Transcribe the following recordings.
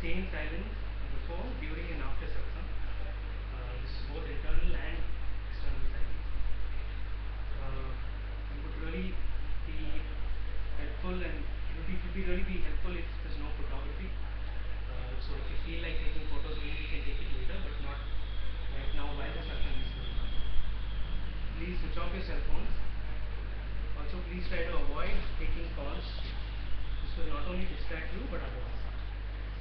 stay in silence before, during and after satsang. This is both internal and external silence. It would really be helpful, and it would really be helpful if there's no photography. So if you feel like taking photos, maybe we can take it later, but not right now while the satsang is going on. Please switch off your cell phones. Also, please try to avoid taking calls. This will not only distract you, but others.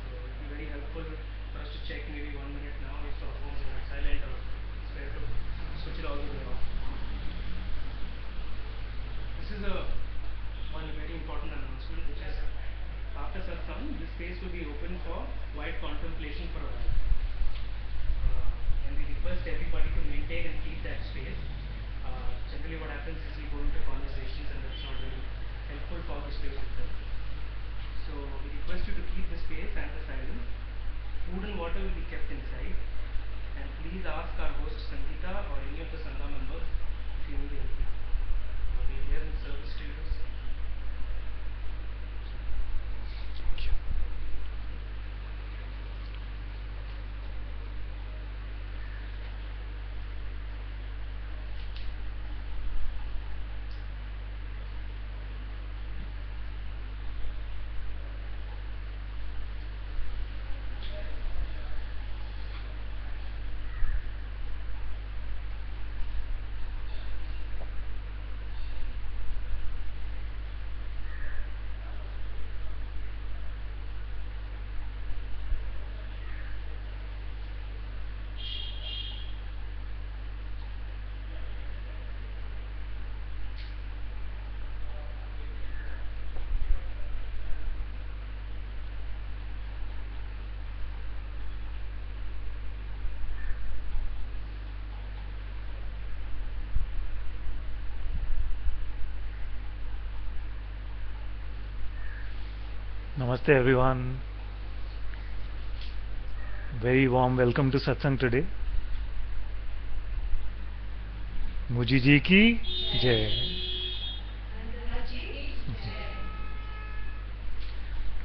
So it will be very helpful for us to check maybe 1 minute now if our phones are silent, or it's better to switch it all the way off. This is one very important announcement, which is after satsang, this space will be open for quiet contemplation for a while. And we request everybody to maintain and keep that space. Generally what happens is we go into conversations, and that's not very helpful for the space itself. So we request you to keep the space and the silence. Food and water will be kept inside. And please ask our host Sangeeta or any of the Sangha members if you need anything. We are here in service to you. Thank you. Namaste everyone. Very warm welcome to Satsang today. Muji ji ki jai.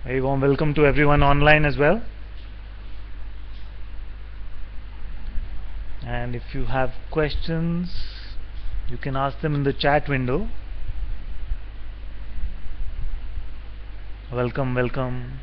Very warm welcome to everyone online as well. And if you have questions, you can ask them in the chat window. Welcome, welcome.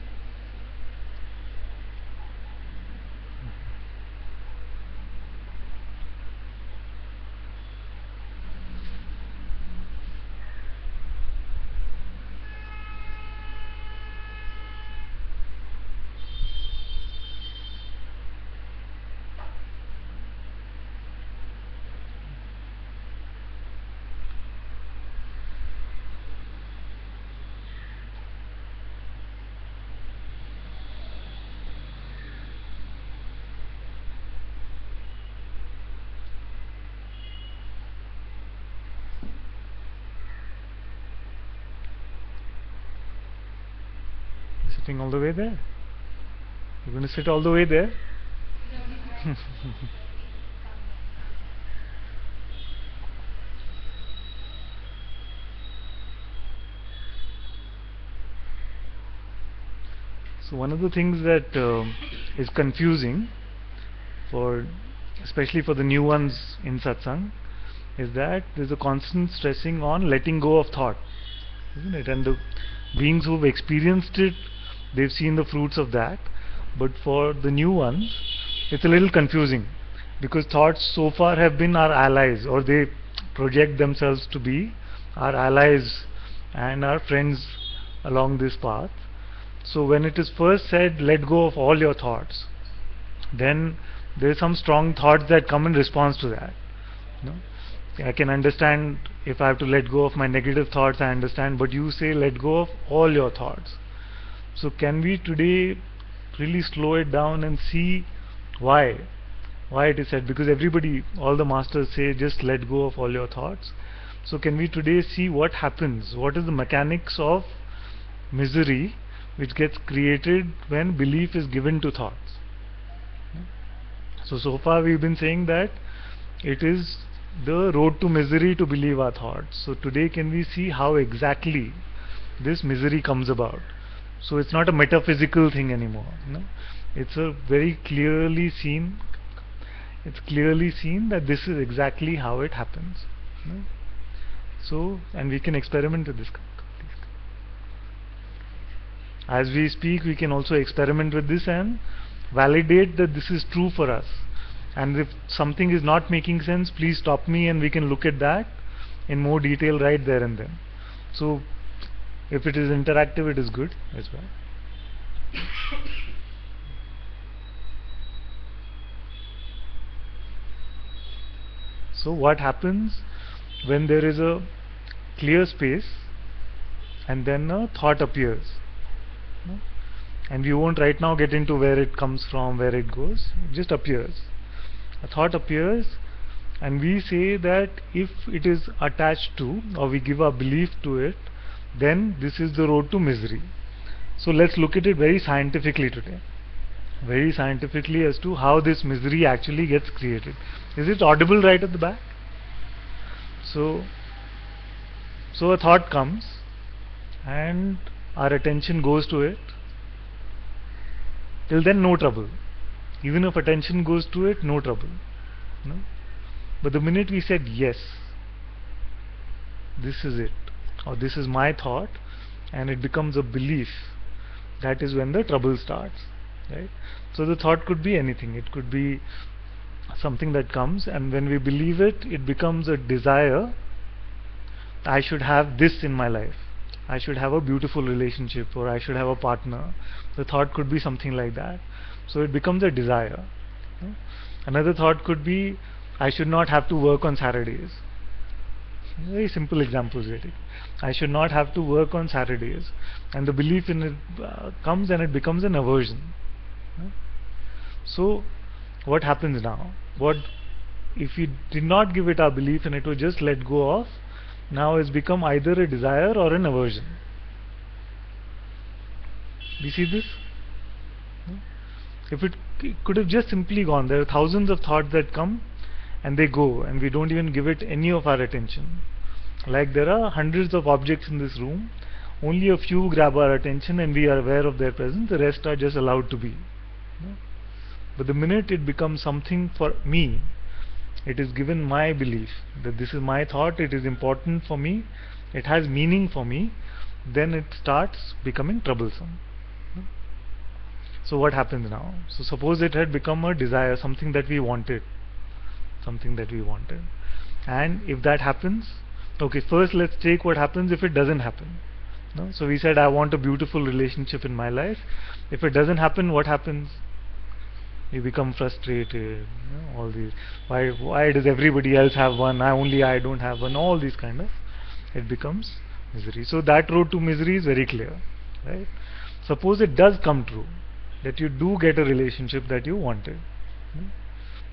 Sitting all the way there? You're going to sit all the way there? So one of the things that is confusing especially for the new ones in satsang, is that there's a constant stressing on letting go of thought, isn't it? And the beings who've experienced it, they've seen the fruits of that. But for the new ones, it's a little confusing, because thoughts so far have been our allies, or they project themselves to be our allies and our friends along this path. So when it is first said, let go of all your thoughts, then there are some strong thoughts that come in response to that. You know? I can understand if I have to let go of my negative thoughts, I understand, but you say let go of all your thoughts. So can we today really slow it down and see why it is said? Because everybody, all the masters say just let go of all your thoughts. So can we today see what happens, what is the mechanics of misery which gets created when belief is given to thoughts? So far we've been saying that it is the road to misery to believe our thoughts. So today can we see how exactly this misery comes about? So it's not a metaphysical thing anymore. No? It's a very clearly seen. It's clearly seen that this is exactly how it happens. No? So, and we can experiment with this. As we speak, we can also experiment with this and validate that this is true for us. And if something is not making sense, please stop me and we can look at that in more detail right there and then. So if it is interactive, it is good as well. So what happens when there is a clear space and then a thought appears? No? And we won't right now get into where it comes from, where it goes. It just appears. A thought appears and we say that if it is attached to, or we give a belief to it, then this is the road to misery. So let's look at it very scientifically today. Very scientifically as to how this misery actually gets created. Is it audible right at the back? So a thought comes and our attention goes to it. Till then, no trouble. Even if attention goes to it, no trouble. No? But the minute we said yes, this is it, or this is my thought, and it becomes a belief, that is when the trouble starts. Right? So the thought could be anything. It could be something that comes, and when we believe it, it becomes a desire. I should have this in my life. I should have a beautiful relationship, or I should have a partner. The thought could be something like that. So it becomes a desire. Another thought could be, I should not have to work on Saturdays. Very simple examples really. I should not have to work on Saturdays, and the belief in it comes and it becomes an aversion. So what happens now? What if we did not give it our belief and it was just let go of? Now it's become either a desire or an aversion. Do you see this? If it could have just simply gone, there are thousands of thoughts that come and they go, and we don't even give it any of our attention. Like there are hundreds of objects in this room, only a few grab our attention and we are aware of their presence, the rest are just allowed to be. But the minute it becomes something for me, it is given my belief that this is my thought, it is important for me, it has meaning for me, then it starts becoming troublesome. So what happens now? So suppose it had become a desire, something that we wanted. And if that happens, okay, first let's take what happens if it doesn't happen. No? So we said I want a beautiful relationship in my life. If it doesn't happen, what happens? You become frustrated. All these, why does everybody else have one? I don't have one. All these kind of, it becomes misery. So that road to misery is very clear, right? Suppose it does come true that you do get a relationship that you wanted.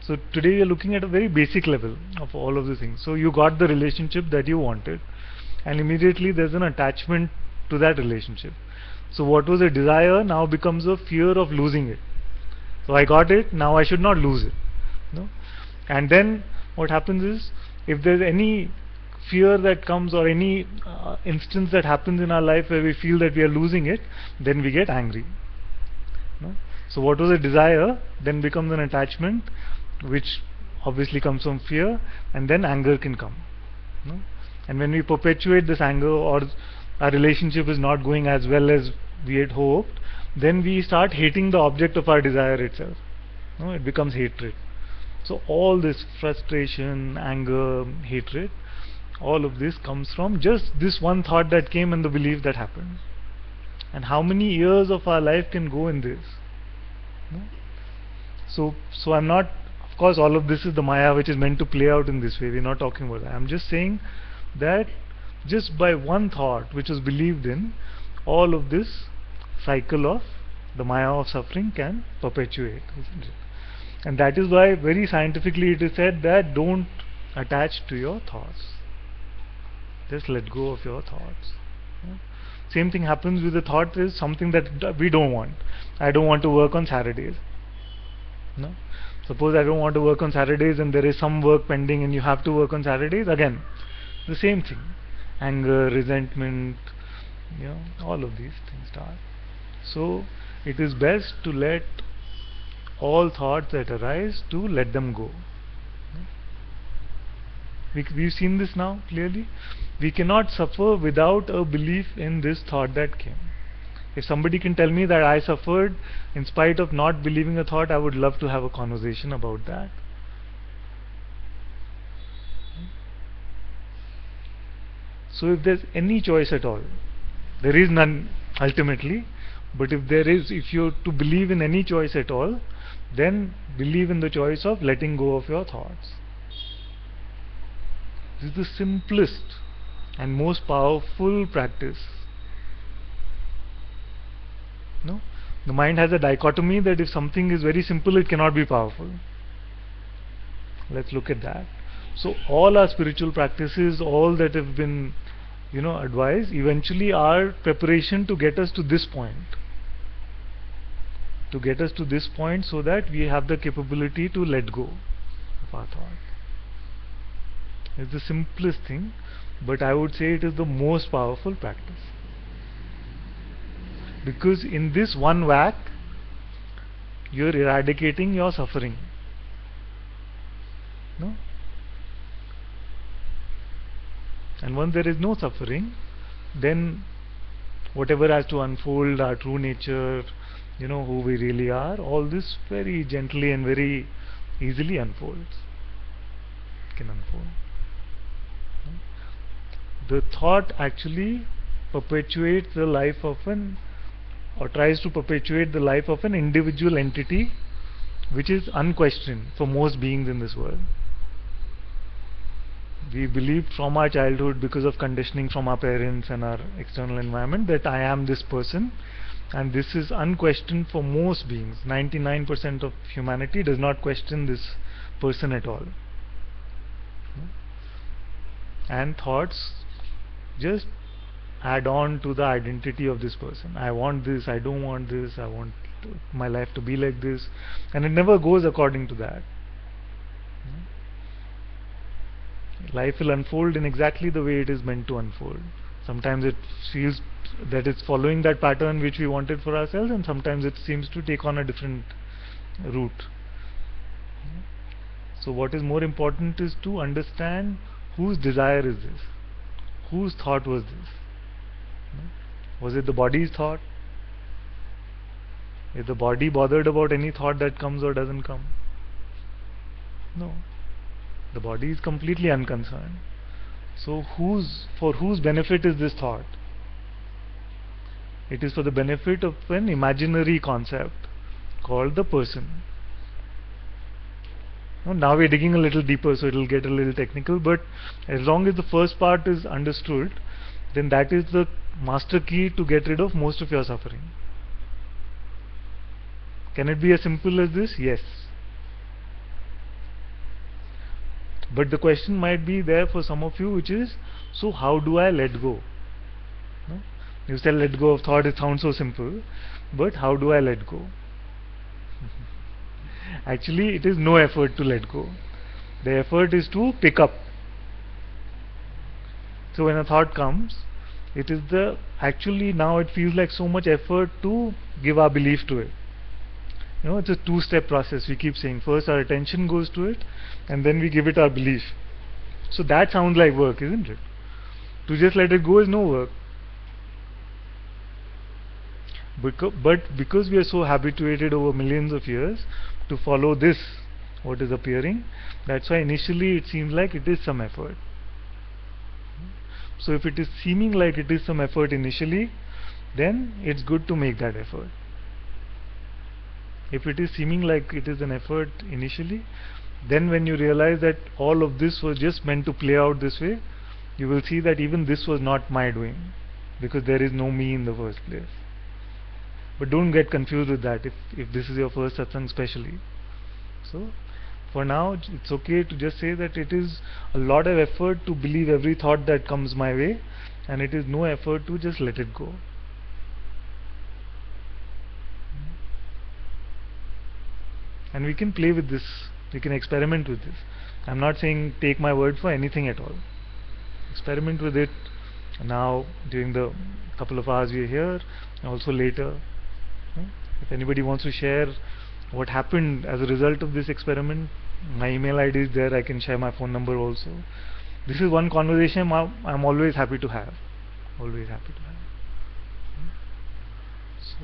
So today we are looking at a very basic level of all of the things. So you got the relationship that you wanted, and immediately there's an attachment to that relationship. So what was a desire now becomes a fear of losing it. So I got it, now I should not lose it. No? And then what happens is, if there's any fear that comes or any instance that happens in our life where we feel that we are losing it, then we get angry. No? So what was a desire then becomes an attachment, which obviously comes from fear, and then anger can come. No? And when we perpetuate this anger, or our relationship is not going as well as we had hoped, then we start hating the object of our desire itself. No? It becomes hatred. So all this frustration, anger, hatred, all of this comes from just this one thought that came and the belief that happened. And how many years of our life can go in this? No? So I'm not, of course all of this is the Maya which is meant to play out in this way, we're not talking about that. I'm just saying that just by one thought which was believed in, all of this cycle of the Maya of suffering can perpetuate, isn't it? And that is why very scientifically it is said that don't attach to your thoughts. Just let go of your thoughts. Same thing happens with the thought is something that we don't want. I don't want to work on Saturdays. No? Suppose I don't want to work on Saturdays and there is some work pending and you have to work on Saturdays. Again, the same thing. Anger, resentment, all of these things start. So it is best to let all thoughts that arise, to let them go. We've seen this now clearly. We cannot suffer without a belief in this thought that came. If somebody can tell me that I suffered in spite of not believing a thought, I would love to have a conversation about that. So if there's any choice at all, there is none ultimately, but if you're to believe in any choice at all, then believe in the choice of letting go of your thoughts. This is the simplest and most powerful practice. No? The mind has a dichotomy that if something is very simple, it cannot be powerful. Let's look at that. So all our spiritual practices, all that have been advised, eventually are preparation to get us to this point. To get us to this point so that we have the capability to let go of our thought. It's the simplest thing, but I would say it is the most powerful practice. Because in this one whack, you're eradicating your suffering. No? And once there is no suffering, then whatever has to unfold, our true nature, who we really are, all this very gently and very easily unfolds. Can unfold. The thought actually perpetuates the life of or tries to perpetuate the life of an individual entity which is unquestioned for most beings in this world. We believed from our childhood, because of conditioning from our parents and our external environment, that I am this person, and this is unquestioned for most beings. 99% of humanity does not question this person at all. And thoughts just add on to the identity of this person. I want this, I don't want this, I want my life to be like this, and it never goes according to that. Life will unfold in exactly the way it is meant to unfold. Sometimes it feels that it's following that pattern which we wanted for ourselves, and sometimes it seems to take on a different route. So what is more important is to understand whose desire is this, whose thought was this. Was it the body's thought? Is the body bothered about any thought that comes or doesn't come? No. The body is completely unconcerned. So for whose benefit is this thought? It is for the benefit of an imaginary concept called the person. Now we're digging a little deeper, so it will get a little technical, but as long as the first part is understood, then that is the master key to get rid of most of your suffering. Can it be as simple as this? Yes. But the question might be there for some of you, which is, so how do I let go? No? You say let go of thought, it sounds so simple, but how do I let go? Actually, it is no effort to let go. The effort is to pick up. So when a thought comes, it is actually now it feels like so much effort to give our belief to it. It's a two-step process. We keep saying first our attention goes to it, and then we give it our belief. So that sounds like work, isn't it? To just let it go is no work. But because we are so habituated over millions of years to follow this, what is appearing, that's why initially it seems like it is some effort. So if it is seeming like it is some effort initially, then it's good to make that effort. If it is seeming like it is an effort initially, then when you realize that all of this was just meant to play out this way, you will see that even this was not my doing, because there is no me in the first place. But don't get confused with that if this is your first satsang especially. So for now it's okay to just say that it is a lot of effort to believe every thought that comes my way, and it is no effort to just let it go. And we can play with this, we can experiment with this. I'm not saying take my word for anything at all. Experiment with it now during the couple of hours we are here, and also later. Hmm? If anybody wants to share what happened as a result of this experiment, my email ID is there. I can share my phone number also. This is one conversation I'm always happy to have. Always happy to have. So,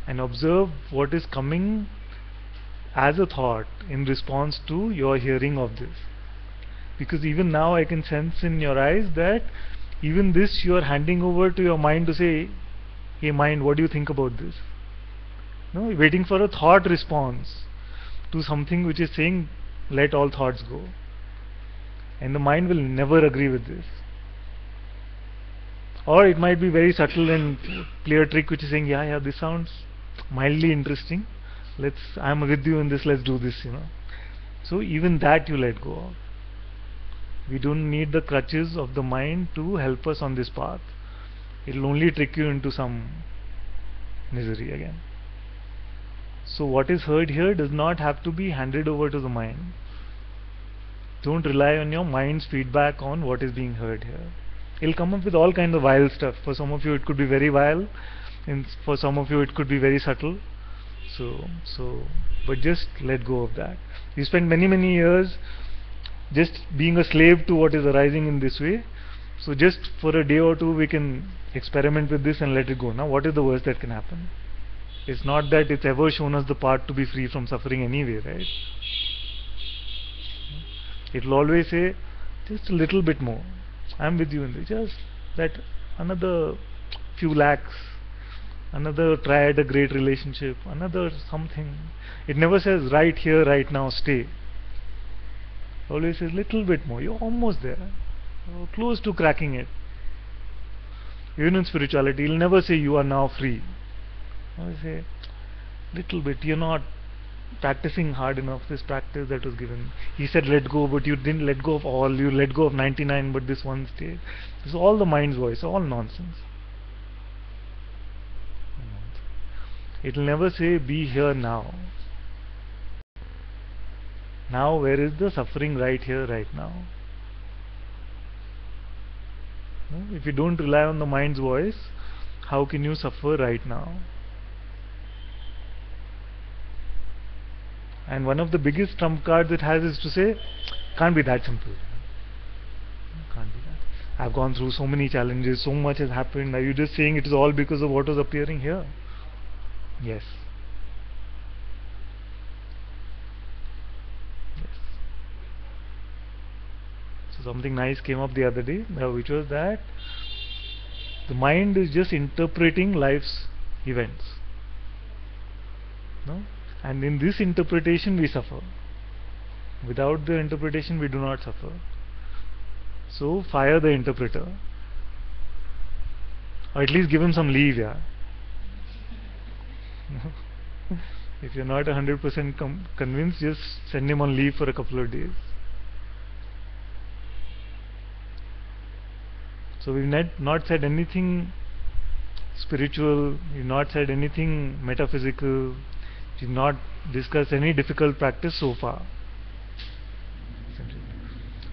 and observe what is coming as a thought in response to your hearing of this. Because even now I can sense in your eyes that even this you are handing over to your mind to say, hey mind, what do you think about this? No, waiting for a thought response to something which is saying, let all thoughts go. And the mind will never agree with this. Or it might be very subtle and play a trick which is saying, yeah, this sounds mildly interesting. I'm with you in this, let's do this, So even that you let go of. We don't need the crutches of the mind to help us on this path. It will only trick you into some misery again. So what is heard here does not have to be handed over to the mind. Don't rely on your mind's feedback on what is being heard here. It'll come up with all kinds of vile stuff. For some of you it could be very vile, and for some of you it could be very subtle. But just let go of that. You spend many years just being a slave to what is arising in this way. So just for a day or two we can experiment with this and let it go. Now what is the worst that can happen? It's not that it's ever shown us the path to be free from suffering anyway, right? It will always say, just a little bit more. I'm with you in this. Just that another few lakhs, another try at a great relationship, another something. It never says right here, right now, stay. Always says little bit more. You're almost there. You're close to cracking it. Even in spirituality, it'll never say you are now free. Always say little bit. You're not practicing hard enough. This practice that was given. He said let go, but you didn't let go of all. You let go of 99, but this one stayed. This is all the mind's voice. All nonsense. It will never say be here now. Now where is the suffering right here, right now? No? If you don't rely on the mind's voice, how can you suffer right now? And one of the biggest trump cards it has is to say, can't be that simple. Can't be that. I've gone through so many challenges, so much has happened. Are you just saying it is all because of what was appearing here? Yes. So something nice came up the other day, which was that the mind is just interpreting life's events. No? And in this interpretation we suffer. Without the interpretation we do not suffer. So fire the interpreter. Or at least give him some leave, yeah. If you're not 100% convinced, just send him on leave for a couple of days. So we've not said anything spiritual, we've not said anything metaphysical, we've not discussed any difficult practice so far.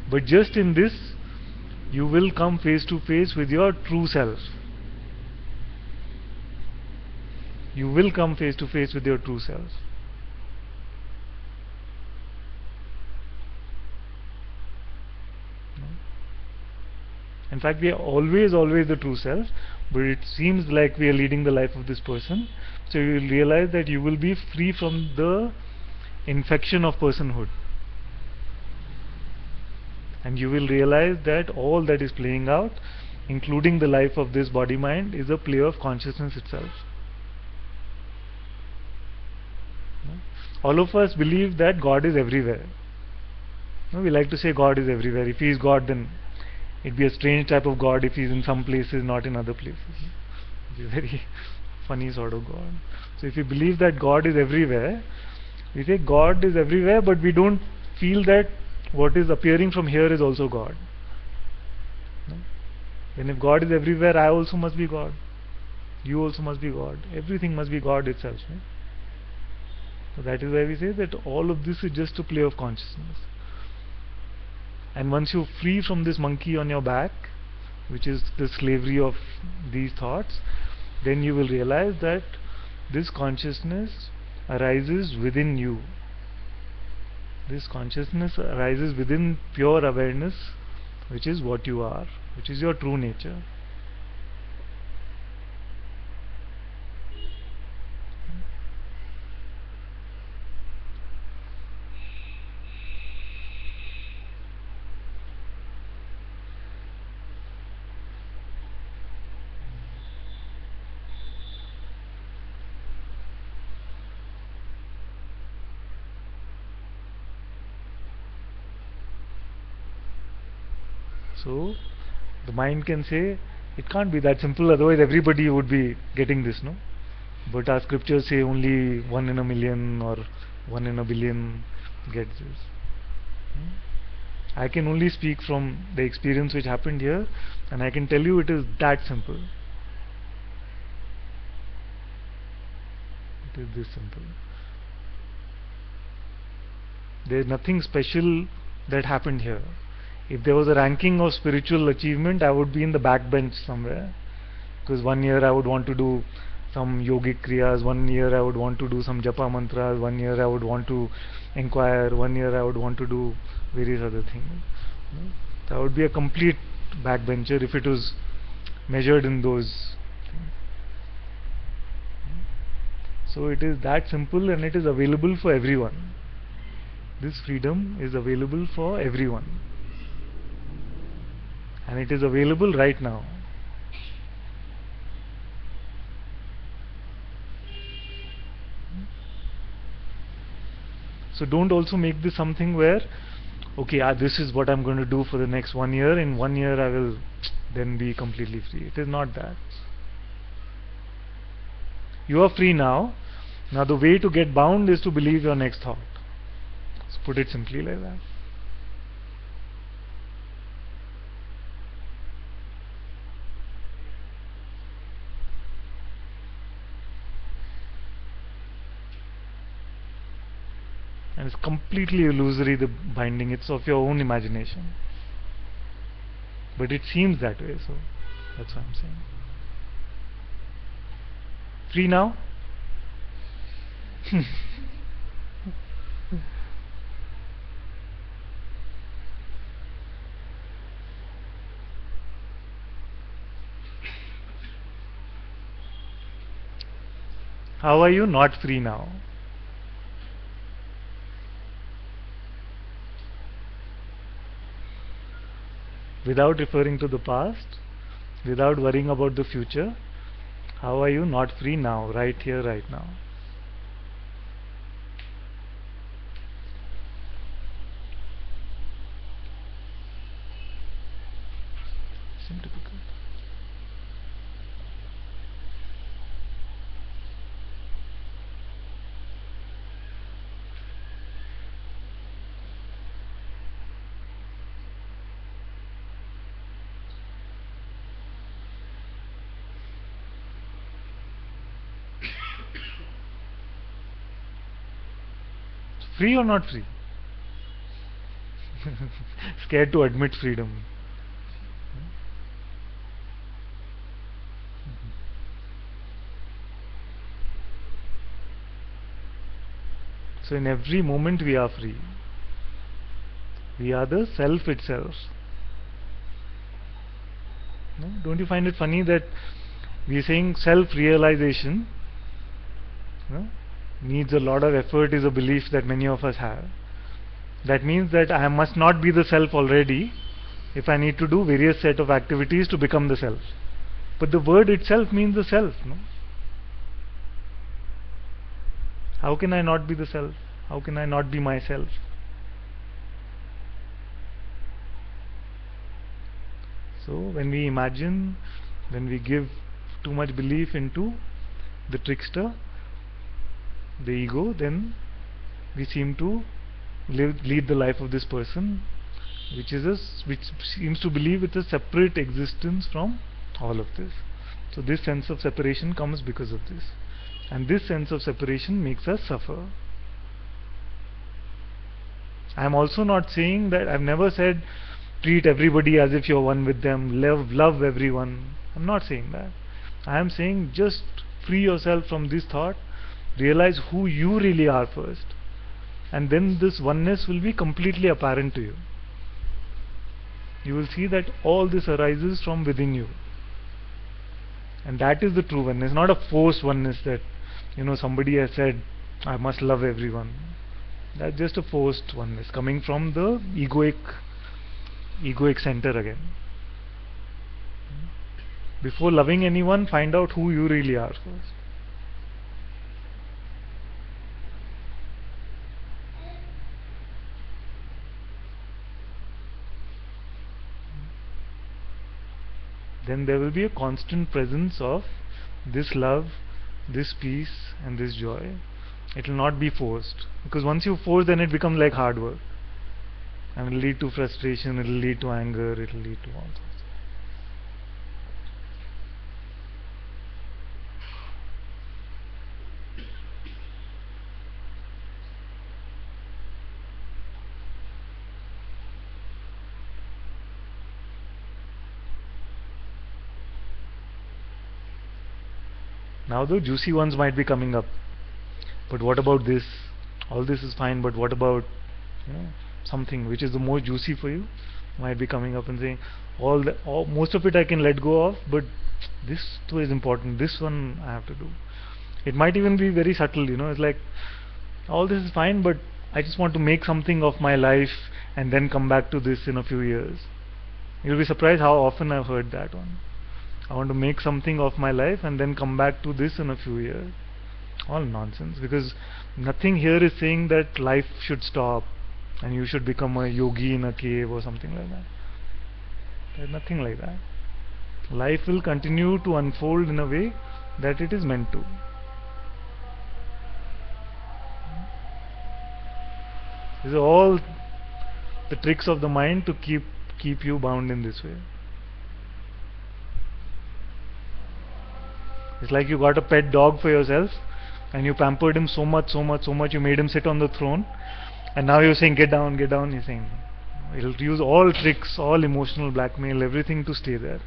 But just in this, you will come face to face with your true self. You will come face to face with your true self. In fact, we are always the true self, but it seems like we are leading the life of this person. So you will realize that you will be free from the infection of personhood. And you will realize that all that is playing out, including the life of this body-mind, is a play of consciousness itself. All of us believe that God is everywhere. We like to say God is everywhere. If He is God, then it'd be a strange type of God if He's in some places, not in other places. It's a very funny sort of God. So if you believe that God is everywhere, we say God is everywhere, but we don't feel that what is appearing from here is also God. Then if God is everywhere, I also must be God. You also must be God. Everything must be God itself. Right? So that is why we say that all of this is just a play of consciousness. And once you're free from this monkey on your back, which is the slavery of these thoughts, then you will realize that this consciousness arises within you. This consciousness arises within pure awareness, which is what you are, which is your true nature. So the mind can say it can't be that simple, otherwise everybody would be getting this, no? But our scriptures say only 1 in a million or 1 in a billion gets this. I can only speak from the experience which happened here, and I can tell you it is that simple. It is this simple. There is nothing special that happened here. If there was a ranking of spiritual achievement, I would be in the backbench somewhere. Because 1 year I would want to do some yogic kriyas, 1 year I would want to do some japa mantras, 1 year I would want to inquire, 1 year I would want to do various other things. So I would be a complete backbencher if it was measured in those things. So it is that simple, and it is available for everyone. This freedom is available for everyone. And it is available right now. So don't also make this something where, okay, this is what I'm going to do for the next 1 year. In 1 year I will then be completely free. It is not that. You are free now. Now the way to get bound is to believe your next thought. Let's put it simply like that. And it's completely illusory, the binding. It's of your own imagination. But it seems that way, so that's what I'm saying. Free now? How are you not free now? Without referring to the past, without worrying about the future, how are you not free now, right here, right now? Seem to be good. Free or not free? Scared to admit freedom. So in every moment we are free. We are the self itself. No? Don't you find it funny that we are saying self-realization, no, needs a lot of effort, is a belief that many of us have. That means that I must not be the self already if I need to do various set of activities to become the self. But the word itself means the self, no? How can I not be the self? How can I not be myself? So when we imagine, when we give too much belief into the trickster, the ego, then we seem to lead the life of this person, which seems to believe it's a separate existence from all of this. So this sense of separation comes because of this, and this sense of separation makes us suffer. I am also not saying that, I've never said treat everybody as if you're one with them, love everyone. I'm not saying that. I am saying just free yourself from this thought, realize who you really are first, and then this oneness will be completely apparent to you. You will see that all this arises from within you, and that is the true oneness, not a forced oneness that somebody has said I must love everyone. That's just a forced oneness coming from the egoic center again. Before loving anyone, find out who you really are first. Then there will be a constant presence of this love, this peace and this joy. It will not be forced, because once you force, then it becomes like hard work, and it will lead to frustration, it will lead to anger, it will lead to all sorts. Now the juicy ones might be coming up. But what about this? All this is fine, but what about something which is the more juicy for you? Might be coming up and saying, most of it I can let go of, but this too is important. This one I have to do. It might even be very subtle, it's like, all this is fine, but I just want to make something of my life and then come back to this in a few years. You'll be surprised how often I've heard that one. I want to make something of my life and then come back to this in a few years. All nonsense, because nothing here is saying that life should stop and you should become a yogi in a cave or something like that. There's nothing like that. Life will continue to unfold in a way that it is meant to. These are all the tricks of the mind to keep you bound in this way. It's like you got a pet dog for yourself and you pampered him so much, you made him sit on the throne, and now you're saying get down, you're saying it'll use all tricks, all emotional blackmail, everything to stay there.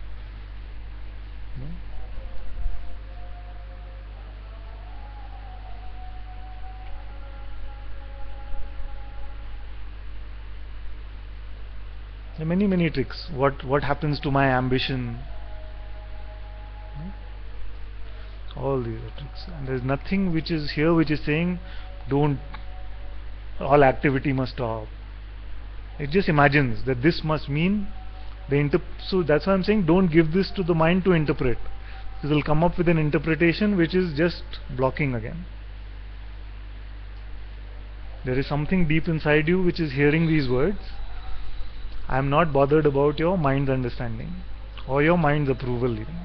There are many tricks. What happens to my ambition? All these are tricks, and there is nothing which is here which is saying don't, all activity must stop. It just imagines that this must mean so that's why I'm saying don't give this to the mind to interpret, because it will come up with an interpretation which is just blocking again. There is something deep inside you which is hearing these words. I am not bothered about your mind's understanding or your mind's approval even.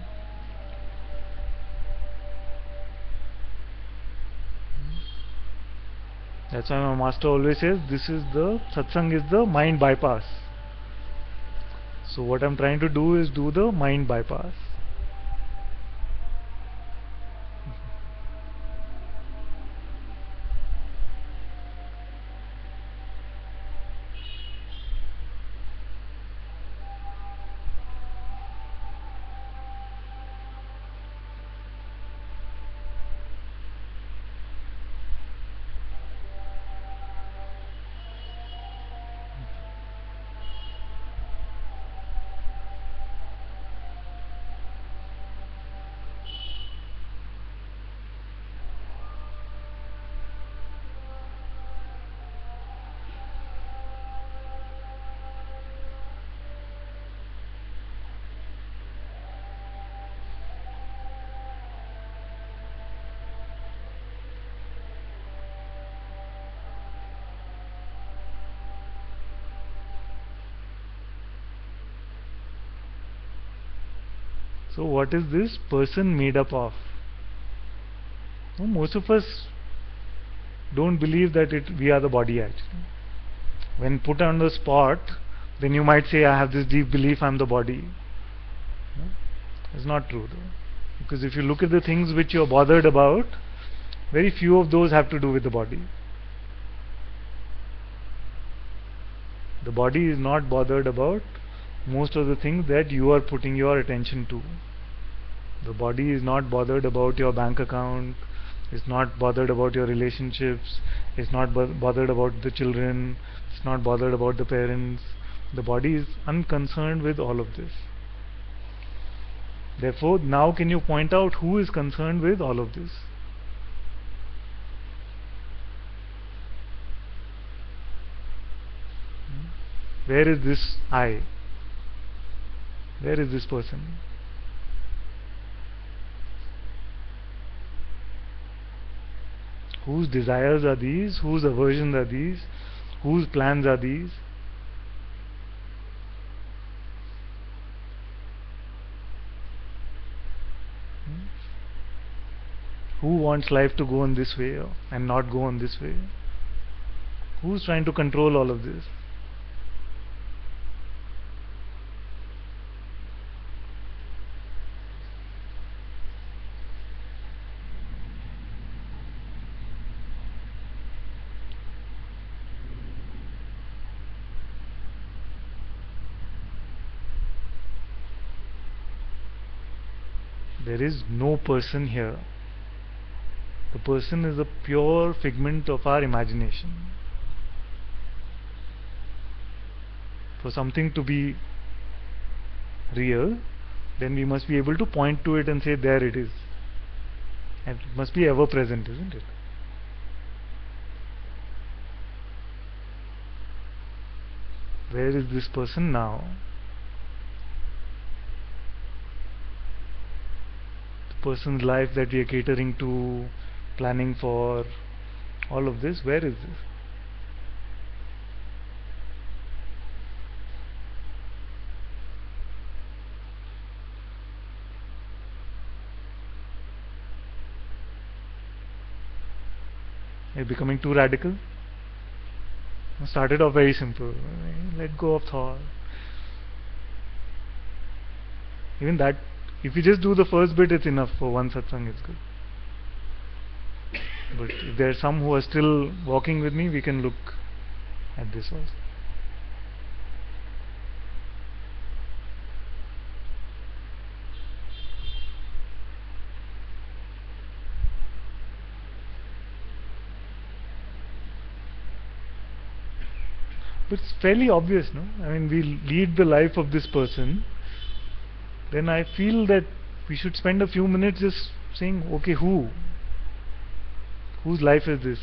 That's why my master always says satsang is the mind bypass. So what I'm trying to do is do the mind bypass. So what is this person made up of? Most of us don't believe that we are the body actually. When put on the spot, then you might say I have this deep belief I'm the body. It's not true though. Because if you look at the things which you're bothered about, very few of those have to do with the body. The body is not bothered about most of the things that you are putting your attention to. The body is not bothered about your bank account, is not bothered about your relationships, is not bothered about the children, it's not bothered about the parents. The body is unconcerned with all of this. Therefore, now can you point out who is concerned with all of this? Where is this I? Where is this person? Whose desires are these? Whose aversions are these? Whose plans are these? Who wants life to go on this way and not go on this way? Who's trying to control all of this? There is no person here. The person is a pure figment of our imagination. For something to be real, then we must be able to point to it and say, there it is. And it must be ever present, isn't it? Where is this person now? Person's life that we are catering to, planning for, all of this, where is this? Are you becoming too radical? Started off very simple. Let go of thought. Even that, if you just do the first bit, it's enough for one satsang, it's good. But if there are some who are still walking with me, we can look at this also. But it's fairly obvious, no? I mean, we lead the life of this person. Then I feel that we should spend a few minutes just saying, okay, who? Whose life is this?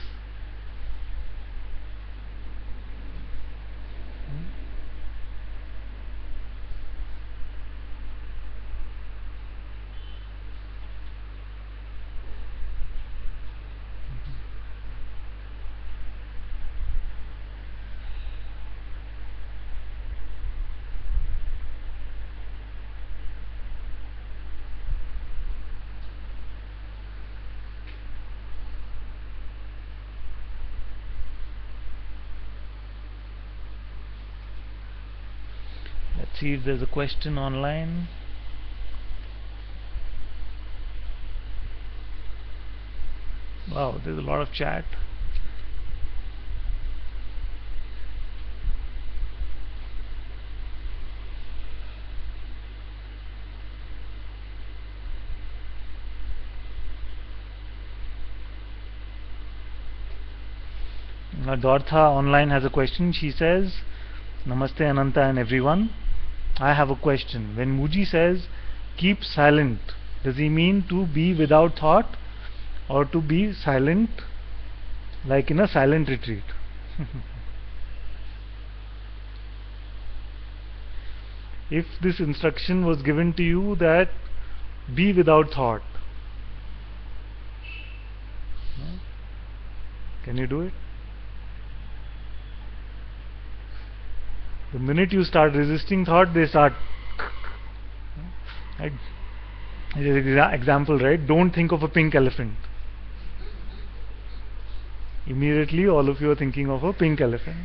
Let's see if there's a question online. Wow, there's a lot of chat. Dortha online has a question. She says, Namaste Ananta and everyone. I have a question. When Muji says, keep silent, does he mean to be without thought or to be silent like in a silent retreat? If this instruction was given to you that be without thought, can you do it? The minute you start resisting thought, they start. Right? Example, right? Don't think of a pink elephant. Immediately, all of you are thinking of a pink elephant.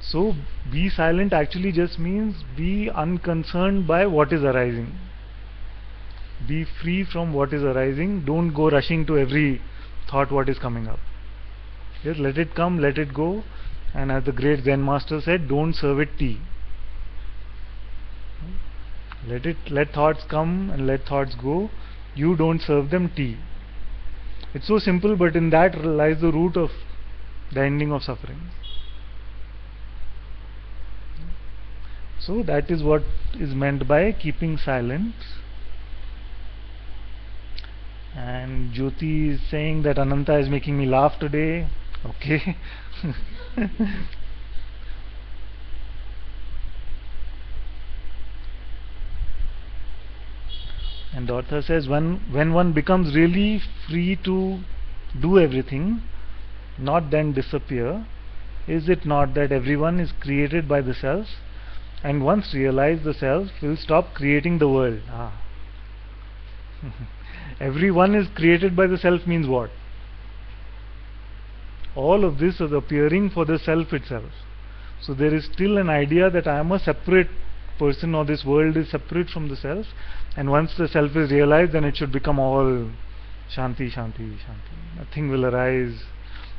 So, be silent actually just means be unconcerned by what is arising. Be free from what is arising. Don't go rushing to every thought what is coming up. Just let it come, let it go, And as the great Zen master said, don't serve it tea. Let thoughts come and let thoughts go. You don't serve them tea. It's so simple, but in that lies the root of the ending of suffering. So that is what is meant by keeping silence. And Jyoti is saying that Ananta is making me laugh today. Okay. And the author says, when one becomes really free to do everything, not then disappear, is it not that everyone is created by the self, and once realized, the self will stop creating the world? Everyone is created by the self means what? All of this is appearing for the self itself. So there is still an idea that I am a separate person, or this world is separate from the self, and once the self is realized, then it should become all shanti, shanti, shanti. Nothing will arise,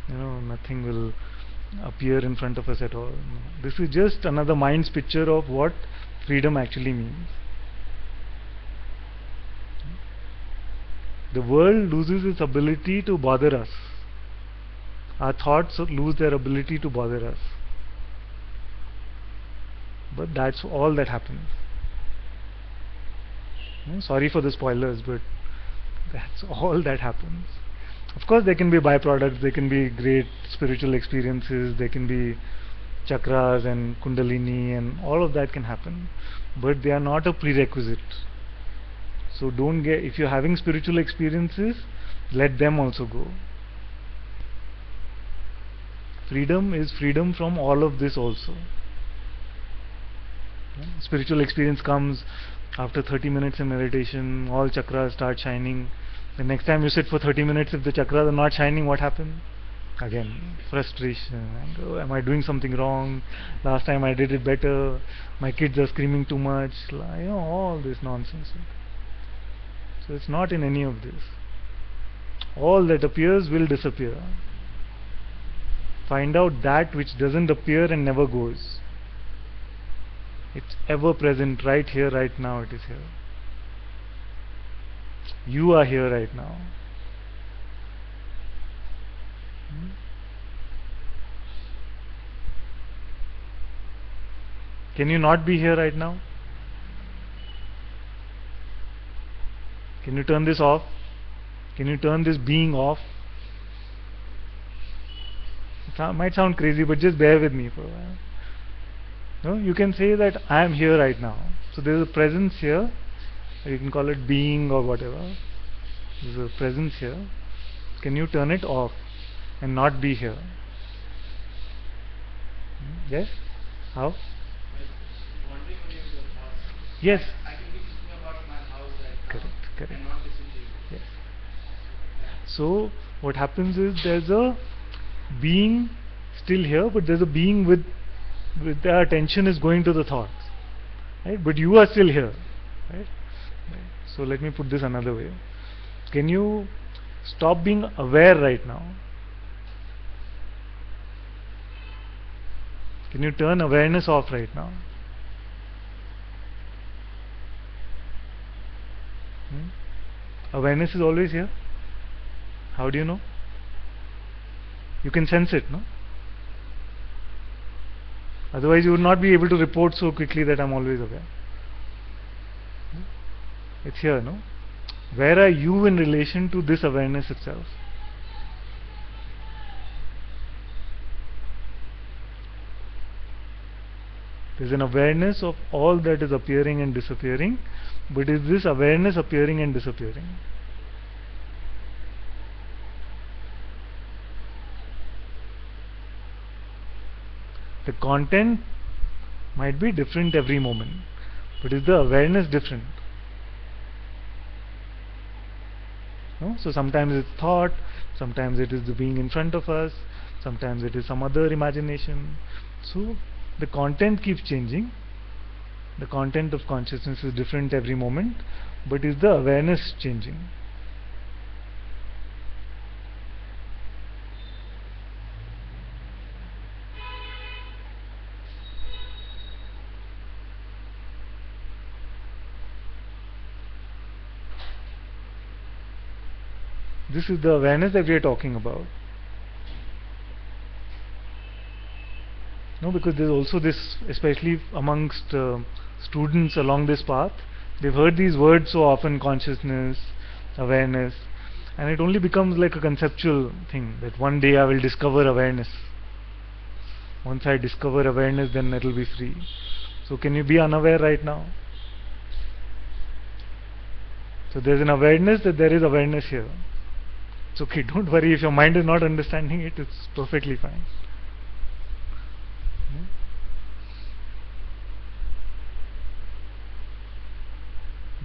nothing will appear in front of us at all. No. This is just another mind's picture of what freedom actually means. The world loses its ability to bother us. Our thoughts lose their ability to bother us. But that's all that happens. Sorry for the spoilers, but that's all that happens. Of course, there can be byproducts, there can be great spiritual experiences, there can be chakras and kundalini, and all of that can happen, but they are not a prerequisite. So if you're having spiritual experiences, let them also go. Freedom is freedom from all of this also. Spiritual experience comes after 30 minutes in meditation, all chakras start shining. The next time you sit for 30 minutes, if the chakras are not shining, what happens? Again, frustration. And, oh, am I doing something wrong? Last time I did it better. My kids are screaming too much. All this nonsense. So it's not in any of this. All that appears will disappear. Find out that which doesn't appear and never goes. It's ever present, right here, right now. It is here. You are here right now. Can you not be here right now? Can you turn this off? Can you turn this being off? It might sound crazy, but just bear with me for a while. No, you can say that I am here right now. So there is a presence here. You can call it being or whatever. There is a presence here. Can you turn it off and not be here? Yes? How? Yes. I can be thinking about my house right Correct, now correct. and not listen to you. Yes. So what happens is there's a being still here, but there's a being with the attention is going to the thoughts, right? But you are still here, right? So let me put this another way. Can you stop being aware right now? Can you turn awareness off right now? Awareness is always here. How do you know? You can sense it, no? Otherwise you would not be able to report so quickly that I'm always aware. It's here, no? Where are you in relation to this awareness itself? There's an awareness of all that is appearing and disappearing, but is this awareness appearing and disappearing? The content might be different every moment, but is the awareness different? No? So sometimes it's thought, sometimes it is the being in front of us, sometimes it is some other imagination. So the content keeps changing. The content of consciousness is different every moment, but is the awareness changing? This is the awareness that we are talking about. No, because there's also this, especially amongst students along this path, they've heard these words so often: consciousness, awareness, and it only becomes like a conceptual thing that one day I will discover awareness. Once I discover awareness, then it will be free. So can you be unaware right now? So there's an awareness that there is awareness here. It's okay, don't worry if your mind is not understanding it, it's perfectly fine.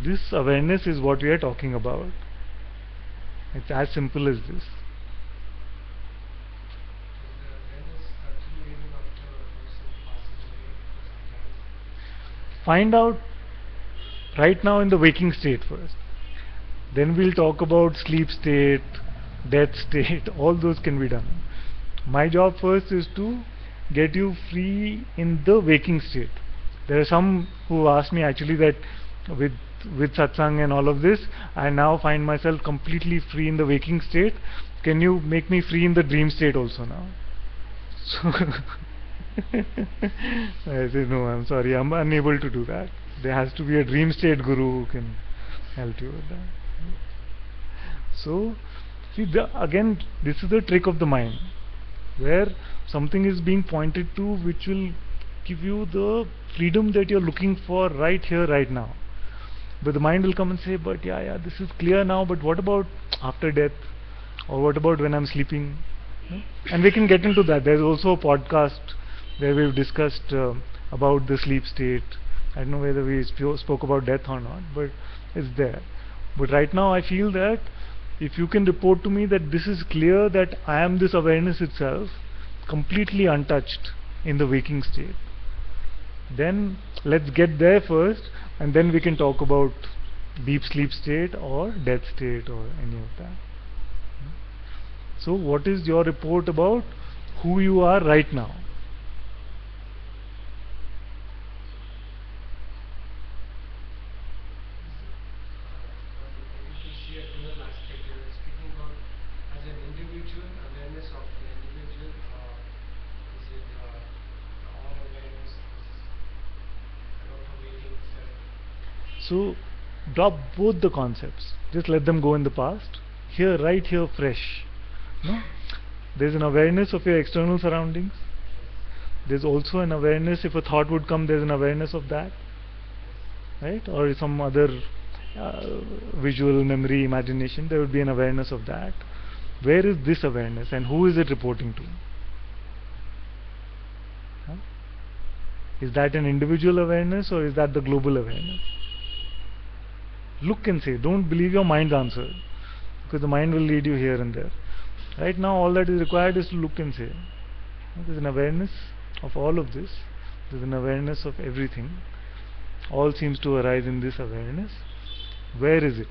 This awareness is what we are talking about. It's as simple as this. Is the awareness continue even after a person passes away for some time? Find out right now in the waking state first. Then we'll talk about sleep state, death state, all those can be done. My job first is to get you free in the waking state. There are some who ask me actually that with satsang and all of this, I now find myself completely free in the waking state. Can you make me free in the dream state also now? So I say no, I'm sorry, I'm unable to do that. There has to be a dream state guru who can help you with that. So, see, again, this is the trick of the mind, where something is being pointed to which will give you the freedom that you're looking for right here, right now. But the mind will come and say, but yeah, this is clear now, but what about after death? Or what about when I'm sleeping? And we can get into that. There's also a podcast where we've discussed about the sleep state. I don't know whether we spoke about death or not, but it's there. But right now I feel that if you can report to me that this is clear, that I am this awareness itself, completely untouched in the waking state, then let's get there first, and then we can talk about deep sleep state or death state or any of that. So what is your report about who you are right now? Maybe to see a dual aspect, you are speaking about as an individual, awareness of the individual, is it all awareness, not awaiting self? So drop both the concepts, just let them go in the past. Here, right here, fresh. No? There's an awareness of your external surroundings. There's also an awareness, if a thought would come, there's an awareness of that, right? Or some other visual, memory, imagination, there would be an awareness of that. Where is this awareness and who is it reporting to? Huh? Is that an individual awareness or is that the global awareness? Look and say, don't believe your mind's answer, because the mind will lead you here and there. Right now all that is required is to look and say, there's an awareness of all of this, there's an awareness of everything, all seems to arise in this awareness. Where is it?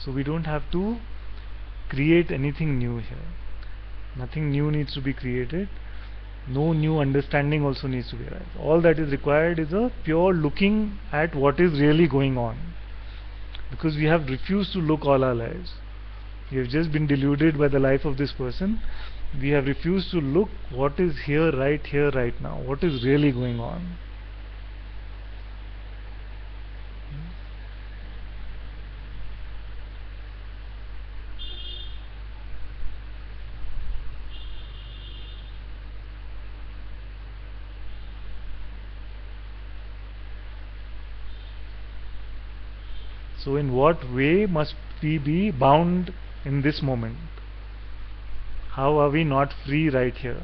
So we don't have to create anything new here. Nothing new needs to be created. No new understanding also needs to be arise. All that is required is a pure looking at what is really going on. Because we have refused to look all our lives. We have just been deluded by the life of this person. We have refused to look what is here, right now. What is really going on. So in what way must we be bound in this moment? How are we not free right here?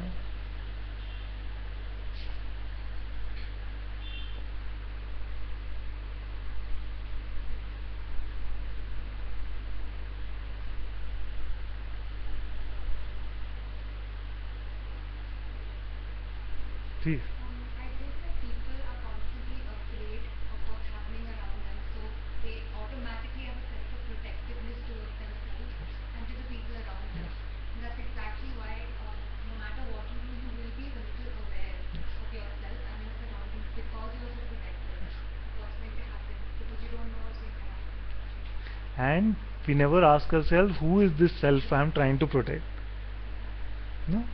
See, I think that people are constantly afraid of what's happening around them, so they automatically have a sense of protectiveness towards themselves and to the people around them. And that's exactly why, no matter what you do, you will be a little aware of yourself and your surroundings because you are so protective of what's going to happen, because you don't know what's going to happen. and we never ask ourselves, who is this self I am trying to protect? No?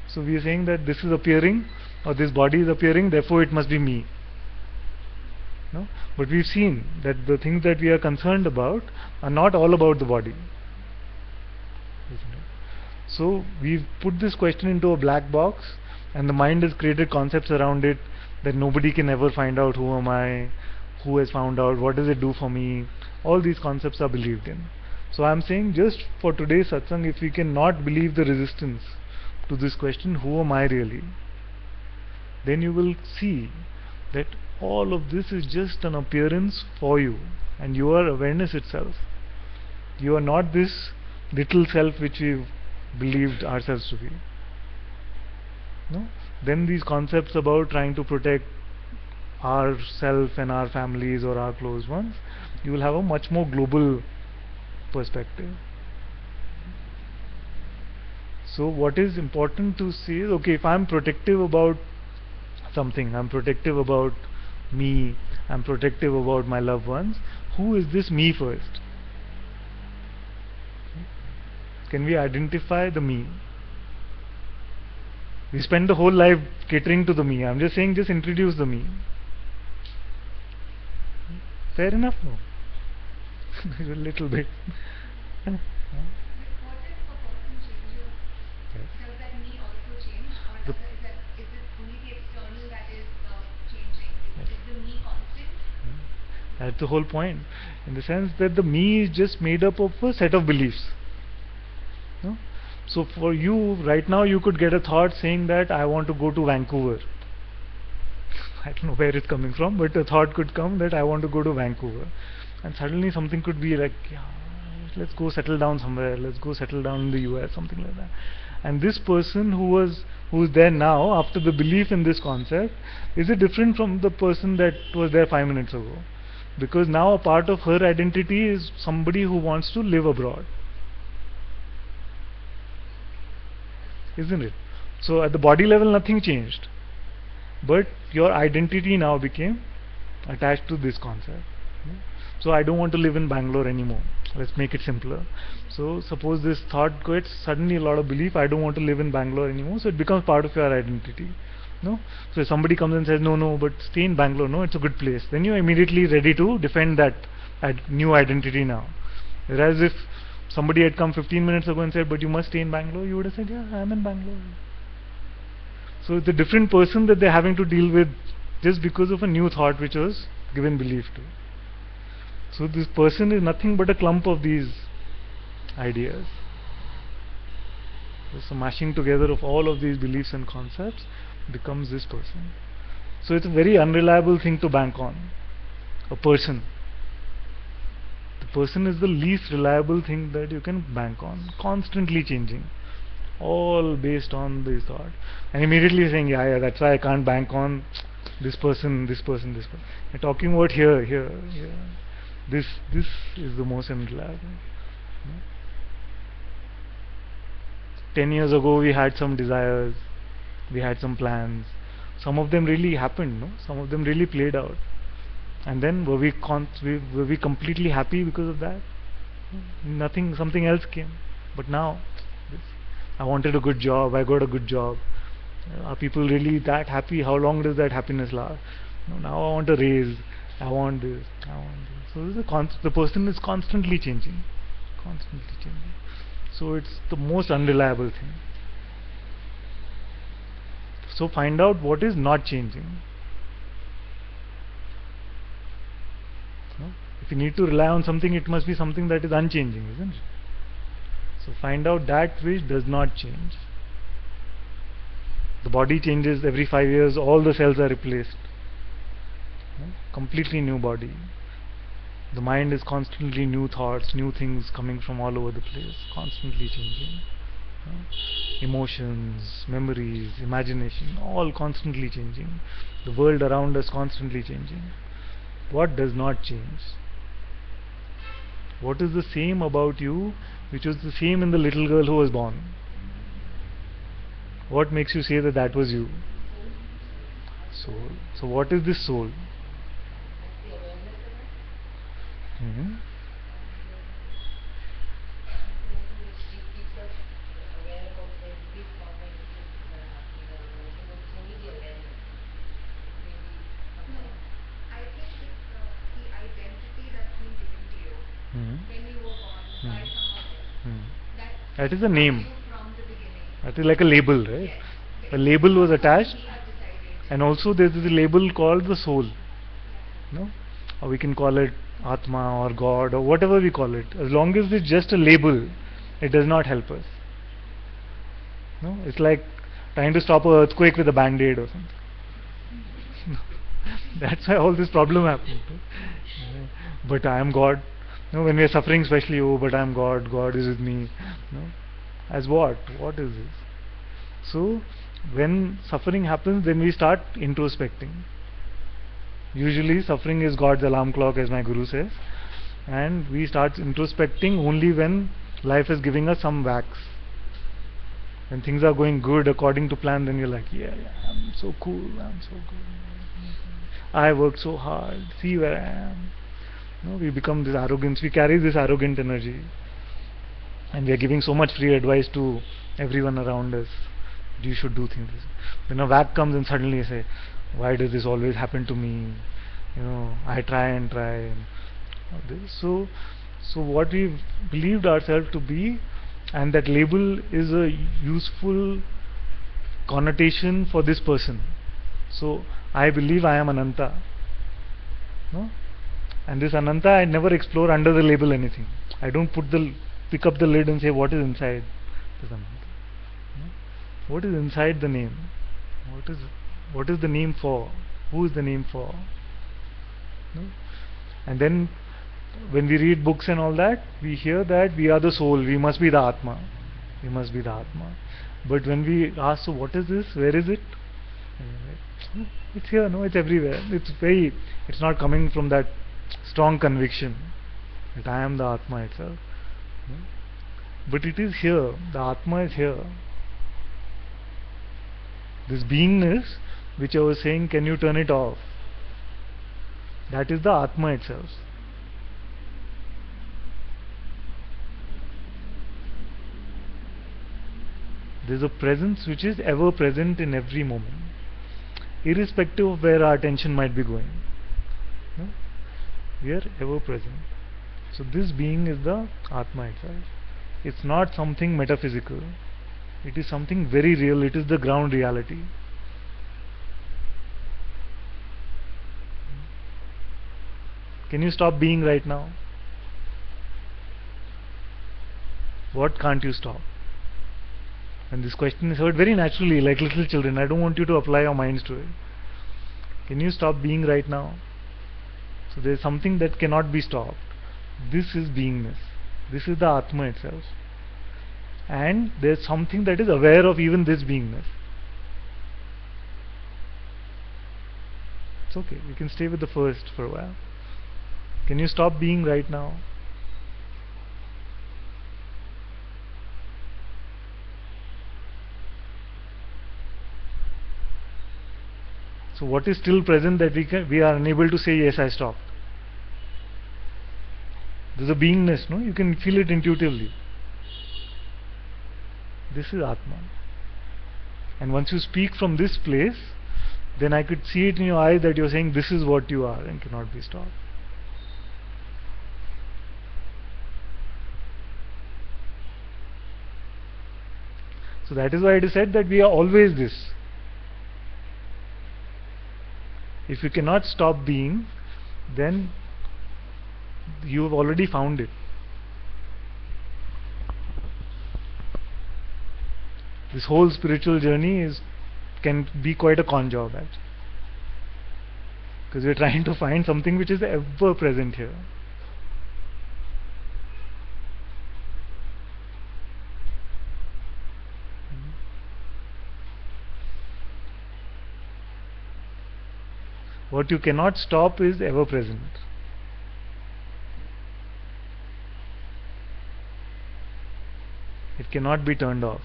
So we are saying that this is appearing, or this body is appearing, therefore it must be me. No? But we've seen that the things that we are concerned about are not all about the body. Isn't it? So we've put this question into a black box, and the mind has created concepts around it that nobody can ever find out who am I, who has found out, what does it do for me. All these concepts are believed in. So I'm saying, just for today's satsang, if we cannot believe the resistance to this question, who am I really, then you will see that all of this is just an appearance for you, and you are awareness itself. You are not this little self which we've believed ourselves to be. No? Then these concepts about trying to protect ourself and our families or our close ones, you will have a much more global perspective. So what is important to see is, okay, if I'm protective about something, I'm protective about me, I'm protective about my loved ones, who is this me first? Can we identify the me? We spend the whole life catering to the me. I'm just saying, just introduce the me. Fair enough? No? A little bit. What if a person changes? Yes. Does that me also change, or The- is it only the external that is changing? Yes. Is the me constant? That's the whole point. In the sense that the me is just made up of a set of beliefs. No? So for you, right now, you could get a thought saying that I want to go to Vancouver. I don't know where it's coming from, but a thought could come that I want to go to Vancouver. And suddenly something could be like, yeah, let's go settle down somewhere, let's go settle down in the US, something like that. And this person who's there now, after the belief in this concept, is it different from the person that was there 5 minutes ago? Because now a part of her identity is somebody who wants to live abroad. Isn't it? So at the body level nothing changed, but your identity now became attached to this concept. So I don't want to live in Bangalore anymore. Let's make it simpler. So suppose this thought gets suddenly a lot of belief, I don't want to live in Bangalore anymore, so it becomes part of your identity. No? So if somebody comes and says, no, but stay in Bangalore, no, it's a good place, then you're immediately ready to defend that new identity now. Whereas if somebody had come 15 minutes ago and said, but you must stay in Bangalore, you would have said, yeah, I'm in Bangalore. So it's a different person that they're having to deal with just because of a new thought which was given belief to. So this person is nothing but a clump of these ideas. So mashing together of all of these beliefs and concepts becomes this person. So it's a very unreliable thing to bank on. A person. The person is the least reliable thing that you can bank on. Constantly changing. All based on this thought. And immediately saying, yeah, that's why I can't bank on this person, this person, this person. You're talking about here. This is the most unreliable. 10 years ago we had some desires, we had some plans. Some of them really happened, no? Some of them really played out. And then were we completely happy because of that? Nothing, something else came. But now, I wanted a good job, I got a good job. Are people really that happy? How long does that happiness last? Now I want a raise, I want this, I want this. So the person is constantly changing. Constantly changing. So it's the most unreliable thing. So find out what is not changing. No? If you need to rely on something, it must be something that is unchanging, isn't it? So find out that which does not change. The body changes every 5 years, all the cells are replaced. No? Completely new body. The mind is constantly new thoughts, new things coming from all over the place, constantly changing. Emotions, memories, imagination, all constantly changing. The world around us constantly changing. What does not change? What is the same about you which was the same in the little girl who was born? What makes you say that that was you? Soul. So what is this soul? Hmm? No, I think it's the identity that's been given to you Hmm. when you were born Hmm. by someone else. Hmm. That That is is a from name. you from the beginning. That is like a label, right? Yes. A It's label was not something attached, we have decided. and also there is a label called the soul. Yeah. No? Or we can call it Atma or God or whatever we call it. As long as it's just a label, it does not help us. No? It's like trying to stop an earthquake with a band-aid or something. That's why all this problem happened. But I am God. No, when we are suffering, especially, oh, but I am God. God is with me. No, as what? What is this? So, when suffering happens, then we start introspecting. Usually, suffering is God's alarm clock, as my guru says, and we start introspecting only when life is giving us some whacks. When things are going good according to plan, then you're like, yeah, yeah, I'm so cool, I'm so good. I worked so hard, see where I am. No, we become this arrogance, we carry this arrogant energy, and we are giving so much free advice to everyone around us. You should do things. Then a whack comes and suddenly you say, why does this always happen to me? I try and try. So what we've believed ourselves to be, and that label is a useful connotation for this person. So I believe I am Ananta. No? And this Ananta I never explore under the label anything. I don't pick up the lid and say what is inside this Ananta. No? What is inside the name? What is the name for? Who is the name for? No? And then when we read books and all that, we hear that we are the soul, we must be the Atma. We must be the Atma. But when we ask, so what is this? Where is it? It's here, no, it's everywhere. It's not coming from that strong conviction that I am the Atma itself. But it is here, the Atma is here. This beingness, which I was saying, can you turn it off? That is the Atma itself. There is a presence which is ever present in every moment, irrespective of where our attention might be going. No? We are ever present. So this being is the Atma itself. It's not something metaphysical. It is something very real. It is the ground reality. Can you stop being right now? What can't you stop? And this question is heard very naturally, like little children. I don't want you to apply your minds to it. Can you stop being right now? So there is something that cannot be stopped. This is beingness. This is the Atma itself. And there is something that is aware of even this beingness. It's okay. We can stay with the first for a while. Can you stop being right now? So what is still present that we are unable to say yes, I stopped? There's a beingness, no? You can feel it intuitively. This is Atma. And once you speak from this place, then I could see it in your eyes that you're saying this is what you are and cannot be stopped. So that is why it is said that we are always this. If you cannot stop being, then you have already found it. This whole spiritual journey can be quite a con job actually, because we are trying to find something which is ever present here. What you cannot stop is ever present. It cannot be turned off.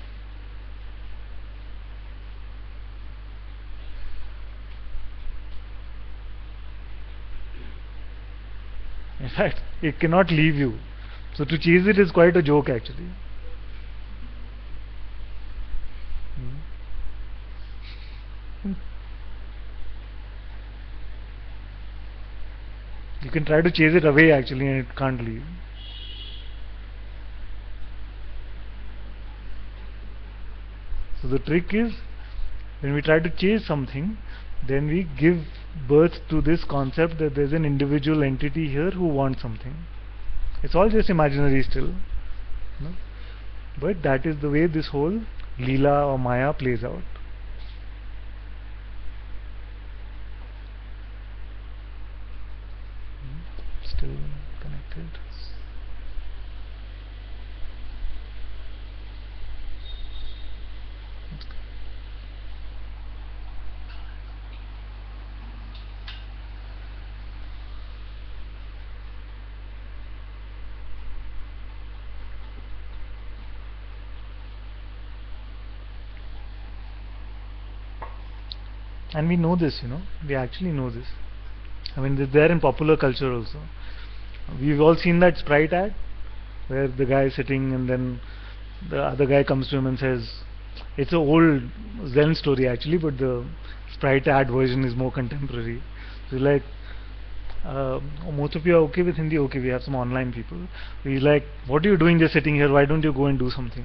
In fact, it cannot leave you. So to chase it is quite a joke actually. You can try to chase it away actually and it can't leave. So the trick is, when we try to chase something, then we give birth to this concept that there's an individual entity here who wants something. It's all just imaginary still. No? But that is the way this whole Leela or Maya plays out. Still connected. And we know this, we actually know this. I mean, it's there in popular culture also. We've all seen that Sprite ad where the guy is sitting and then the other guy comes to him and says, it's an old Zen story actually, but the Sprite ad version is more contemporary. So he's like, most of you are okay with Hindi? Okay, we have some online people. He's like, what are you doing just sitting here? Why don't you go and do something?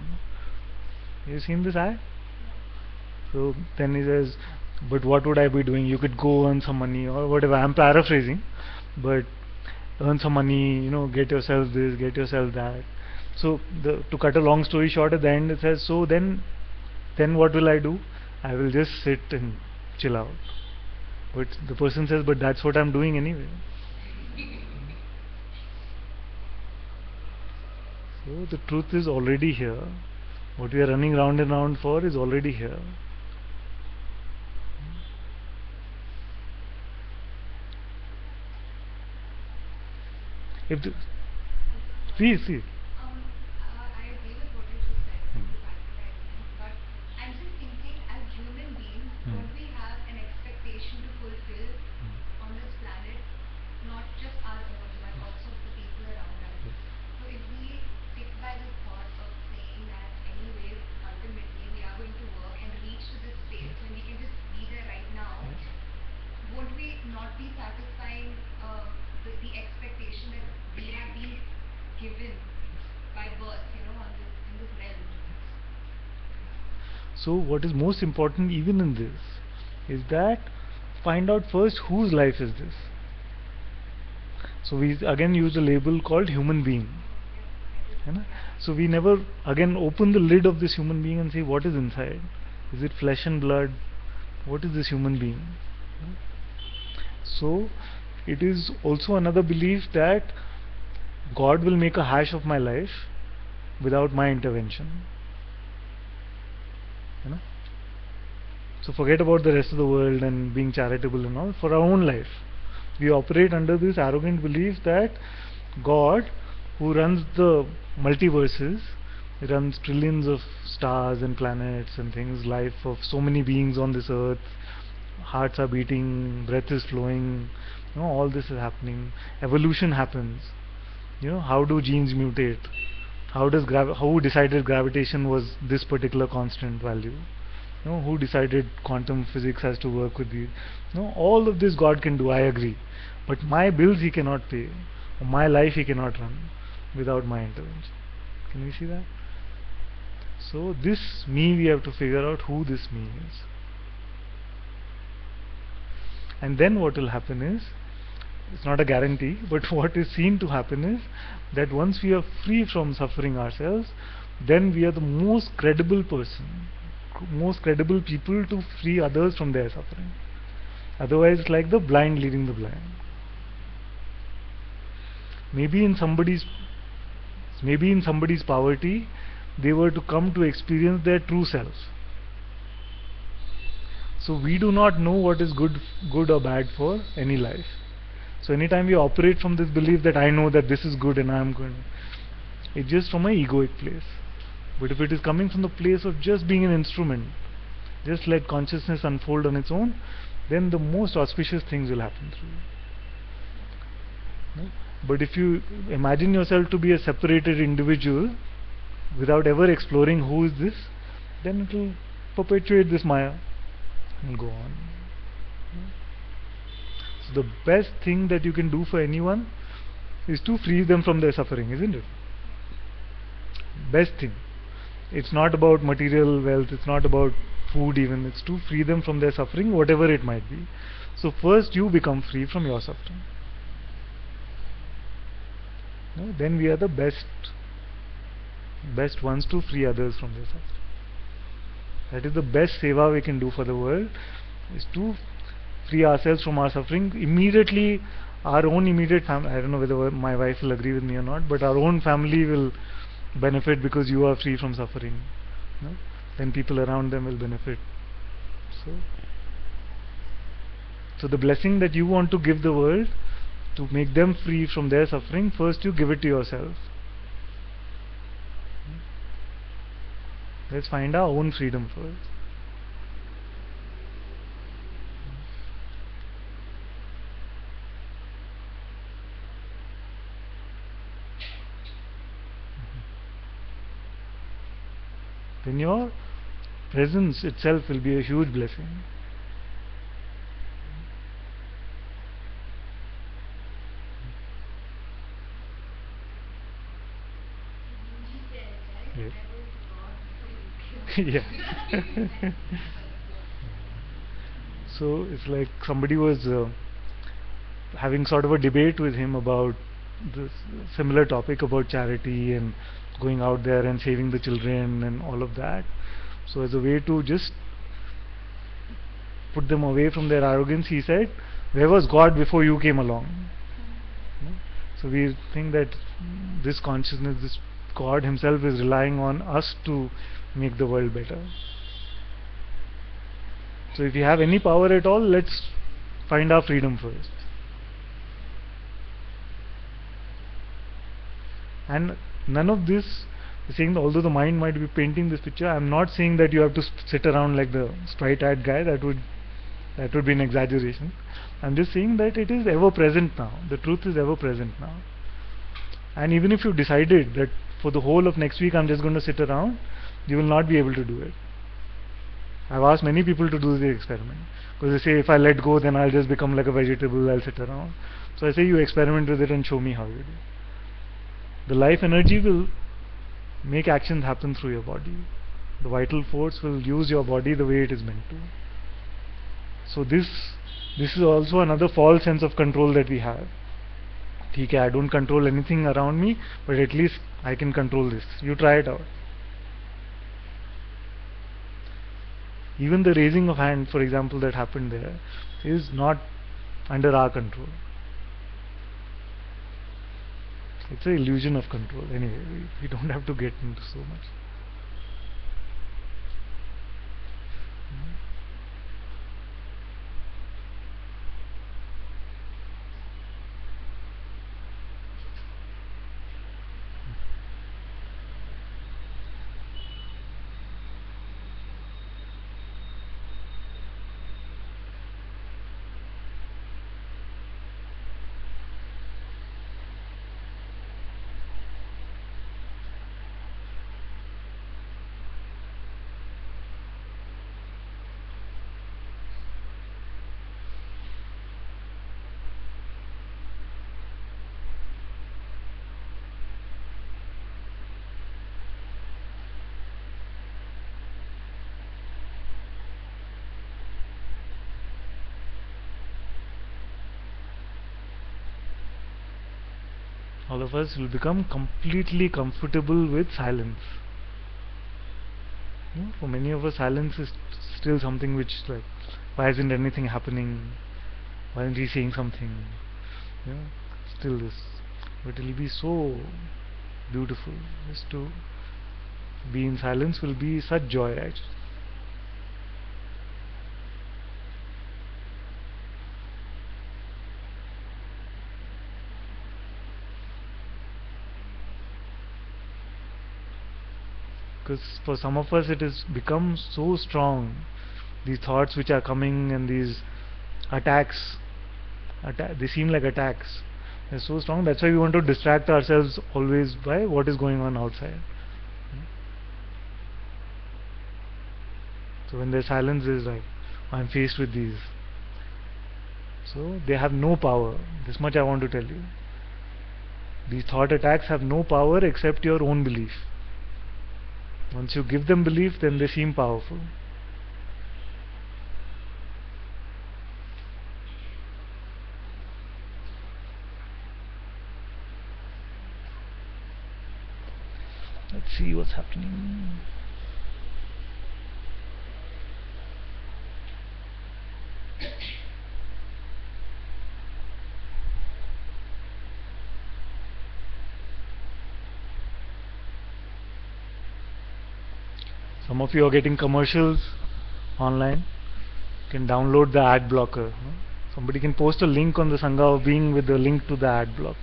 You seen this ad? So then he says, but what would I be doing? You could go earn some money or whatever. I'm paraphrasing, but earn some money, get yourself this, get yourself that. So to cut a long story short, at the end it says, so then what will I do? I will just sit and chill out. But the person says, but that's what I'm doing anyway. So the truth is already here. What we are running round and round for is already here. If the, see. I agree with what you just said about the advertisement, but I'm just thinking, as human beings, don't we have an expectation to fulfill on this planet, not just our own, but also the people around us? So if we stick by the thought of saying that anyways, ultimately we are going to work and reach to this space when we can just be there right now, won't we not be satisfying the expectation that we have been given by birth, in this realm? So what is most important even in this is that find out first whose life is this. So we again use a label called human being. So we never again open the lid of this human being and say what is inside. Is it flesh and blood? What is this human being? So it is also another belief that God will make a hash of my life without my intervention. So forget about the rest of the world and being charitable and all. For our own life, we operate under this arrogant belief that God, who runs the multiverses, runs trillions of stars and planets and things, life of so many beings on this earth, hearts are beating, breath is flowing, all this is happening, evolution happens. How do genes mutate? Who decided gravitation was this particular constant value? Who decided quantum physics has to work with these? All of this God can do, I agree. But my bills He cannot pay, or my life He cannot run without my intervention. Can we see that? So this me, we have to figure out who this me is. And then what will happen is, it's not a guarantee, but what is seen to happen is that once we are free from suffering ourselves, then we are the most credible person, most credible people to free others from their suffering. Otherwise it's like the blind leading the blind. Maybe in somebody's poverty they were to come to experience their true self. So we do not know what is good or bad for any life. So anytime we operate from this belief that I know that this is good and I am good, it's just from an egoic place. But if it is coming from the place of just being an instrument, just let consciousness unfold on its own, then the most auspicious things will happen through you. No? But if you imagine yourself to be a separated individual without ever exploring who is this, then it will perpetuate this Maya and go on. So the best thing that you can do for anyone is to free them from their suffering, isn't it? Best thing. It's not about material wealth, it's not about food even, it's to free them from their suffering, whatever it might be. So first you become free from your suffering. No? Then we are the best ones to free others from their suffering. That is the best seva we can do for the world, is to free ourselves from our suffering. Immediately our own immediate family, I don't know whether my wife will agree with me or not, but our own family will benefit because you are free from suffering. No? Then people around them will benefit. So the blessing that you want to give the world to make them free from their suffering, first you give it to yourself. Let's find our own freedom first. Then your presence itself will be a huge blessing. Yes. Yeah. So it's like somebody was having sort of a debate with him about this similar topic about charity and going out there and saving the children and all of that. So as a way to just put them away from their arrogance, he said, where was God before you came along? So we think that this consciousness, this God himself is relying on us to make the world better. So if you have any power at all, let's find our freedom first. And none of this, saying although the mind might be painting this picture, I am not saying that you have to sit around like the sprite-eyed guy. That would be an exaggeration. I am just saying that it is ever present now. The truth is ever present now. And even if you decided that for the whole of next week I am just going to sit around, you will not be able to do it. I have asked many people to do the experiment, because they say if I let go then I'll just become like a vegetable, I'll sit around. So I say you experiment with it and show me how you do. The life energy will make actions happen through your body. The vital force will use your body the way it is meant to. So this is also another false sense of control that we have. Okay, I don't control anything around me, but at least I can control this. You try it out. Even the raising of hand, for example, that happened there, is not under our control. It's an illusion of control. Anyway, we don't have to get into so much. All of us will become completely comfortable with silence. For many of us, silence is still something which, like, why isn't anything happening? Why isn't he saying something? Still this. But it will be so beautiful. Just to be in silence will be such joy, actually. Because for some of us it has become so strong, these thoughts which are coming and these attacks, they seem like attacks. They're so strong, that's why we want to distract ourselves always by what is going on outside. So when there's silence, is like, I'm faced with these. So they have no power. This much I want to tell you. These thought attacks have no power except your own belief. Once you give them belief, then they seem powerful. Let's see what's happening. Some of you are getting commercials online. You can download the ad blocker. No? Somebody can post a link on the Sangha of Being with the link to the ad block.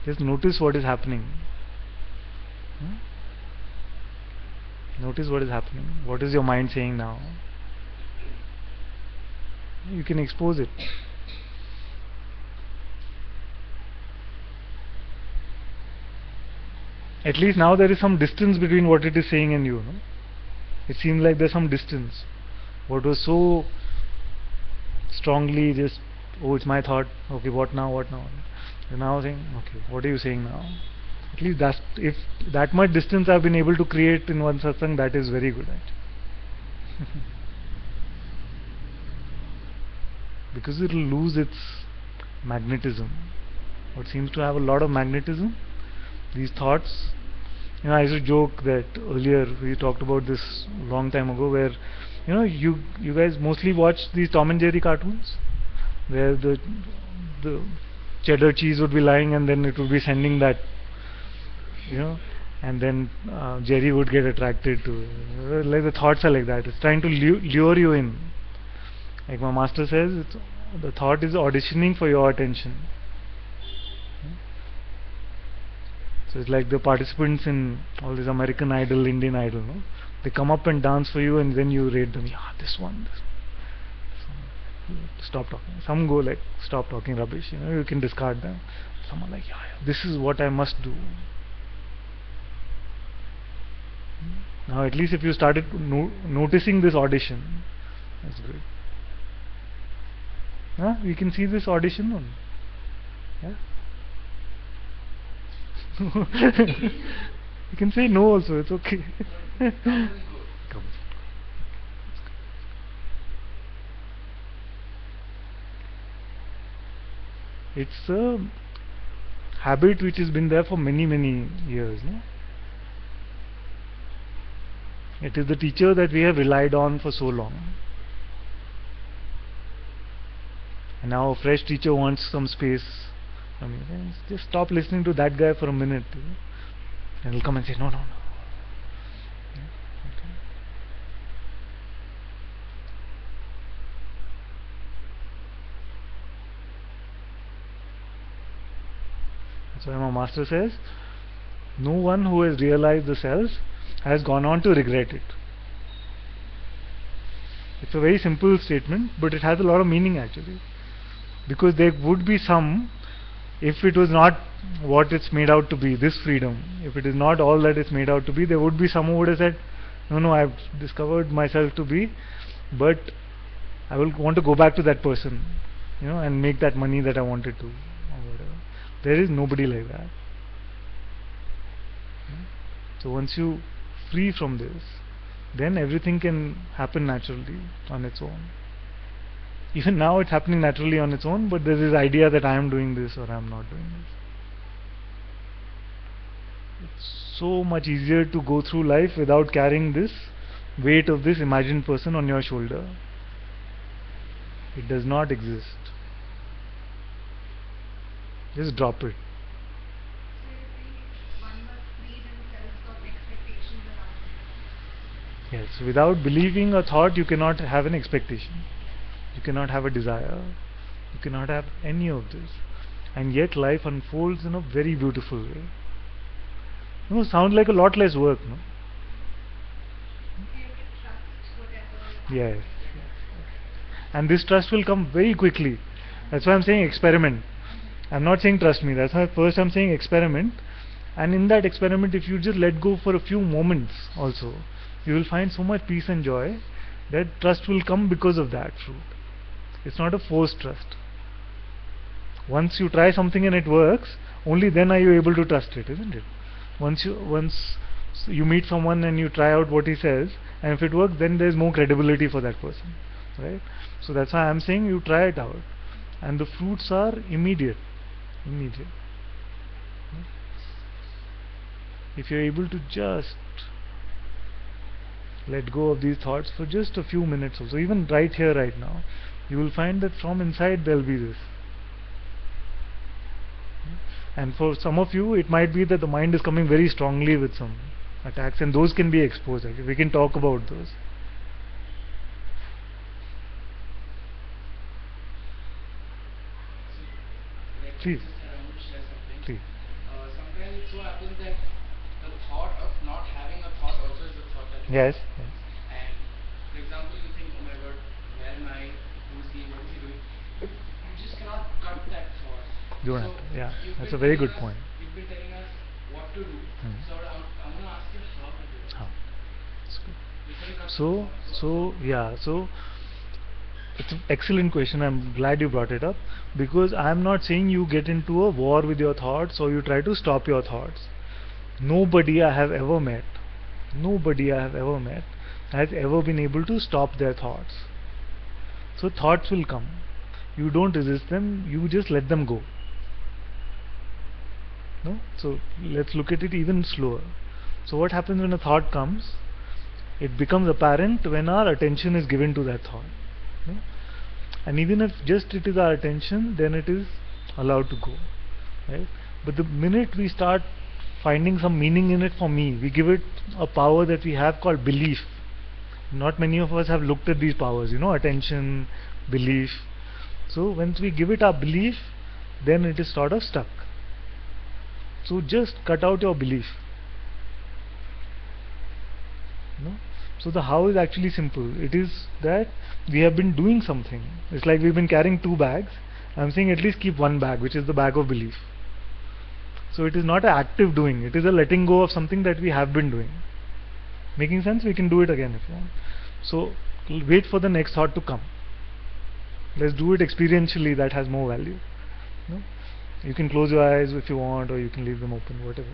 Just notice what is happening. Notice what is happening. What is your mind saying now? You can expose it. At least now there is some distance between what it is saying and you. No? It seems like there's some distance. What was so strongly just, oh, it's my thought. Okay, what now? What now? You're now saying, okay, what are you saying now? At least that's, if that much distance I've been able to create in one satsang, that is very good actually. Because it will lose its magnetism. What seems to have a lot of magnetism, these thoughts. I used to joke that earlier we talked about this long time ago, where you guys mostly watch these Tom and Jerry cartoons, where the cheddar cheese would be lying and then it would be sending that, and then Jerry would get attracted to it. Like the thoughts are like that. It's trying to lure you in. Like my master says, the thought is auditioning for your attention. So it's like the participants in all these American Idol, Indian Idol, no? They come up and dance for you and then you rate them. Yeah, this one. Stop talking. Some go like, stop talking rubbish. You can discard them. Some are like, yeah, this is what I must do. Now at least if you started noticing this audition, that's good. We can see this audition on. Yeah. You can say no also, it's okay. Come. It's a habit which has been there for many years. No? It is the teacher that we have relied on for so long. And now a fresh teacher wants some space from you. Just stop listening to that guy for a minute. And he'll come and say, no. Okay. That's why my master says, no one who has realized the self has gone on to regret it. It's a very simple statement, but it has a lot of meaning actually. Because there would be some, if it was not what it's made out to be, this freedom, if it is not all that it's made out to be, there would be some who would have said, no, I've discovered myself to be, but I will want to go back to that person, and make that money that I wanted to, or whatever. There is nobody like that. So once you free from this, then everything can happen naturally on its own. Even now it's happening naturally on its own, but there's this idea that I am doing this or I am not doing this. It's so much easier to go through life without carrying this weight of this imagined person on your shoulder. It does not exist. Just drop it. So you're saying one must free themselves of expectations around Yes, without believing a thought, you cannot have an expectation. You cannot have a desire. You cannot have any of this. And yet life unfolds in a very beautiful way. No, sound like a lot less work, no? You have to trust whatever Yes. happens. And this trust will come very quickly. That's why I'm saying experiment. I'm not saying trust me. That's why first I'm saying experiment. And in that experiment, if you just let go for a few moments also, you will find so much peace and joy that trust will come because of that fruit. It's not a forced trust. Once you try something and it works, only then are you able to trust it, isn't it? Once you meet someone and you try out what he says, and if it works, then there's more credibility for that person, right? So that's why I'm saying you try it out, and the fruits are immediate. If you're able to just let go of these thoughts for just a few minutes also, even right here, right now, you will find that from inside there'll be this. And for some of you, it might be that the mind is coming very strongly with some attacks, and those can be exposed. Actually, we can talk about those. Please. I want to share something. Please. Sometimes it so happens that the thought of not having a thought also is a thought that you Yes. have. And for example, you think, oh my god, where am I? Who's he? What is he doing? You just cannot cut that thought. You don't So have to, yeah. you've That's been a very telling good us- point. You've been telling us what to do. Hmm. So I'm going to ask you how to do it. Huh. That's good. Before you cut the So it's an excellent question. I'm glad you brought it up, because I'm not saying you get into a war with your thoughts or you try to stop your thoughts. Nobody I have ever met has ever been able to stop their thoughts. So thoughts will come. You don't resist them, you just let them go. No? So let's look at it even slower. So what happens when a thought comes? It becomes apparent when our attention is given to that thought. No? And even if just it is our attention, then it is allowed to go. Right? But the minute we start finding some meaning in it, for me, we give it a power that we have called belief. Not many of us have looked at these powers, attention, belief. So once we give it our belief, then it is sort of stuck. So just cut out your belief. No? So the how is actually simple. It is that we have been doing something. It's like we've been carrying 2 bags. I'm saying at least keep 1 bag, which is the bag of belief. So it is not an active doing, it is a letting go of something that we have been doing. Making sense? We can do it again if you want. So wait for the next thought to come. Let's do it experientially, that has more value. No? You can close your eyes if you want, or you can leave them open, whatever.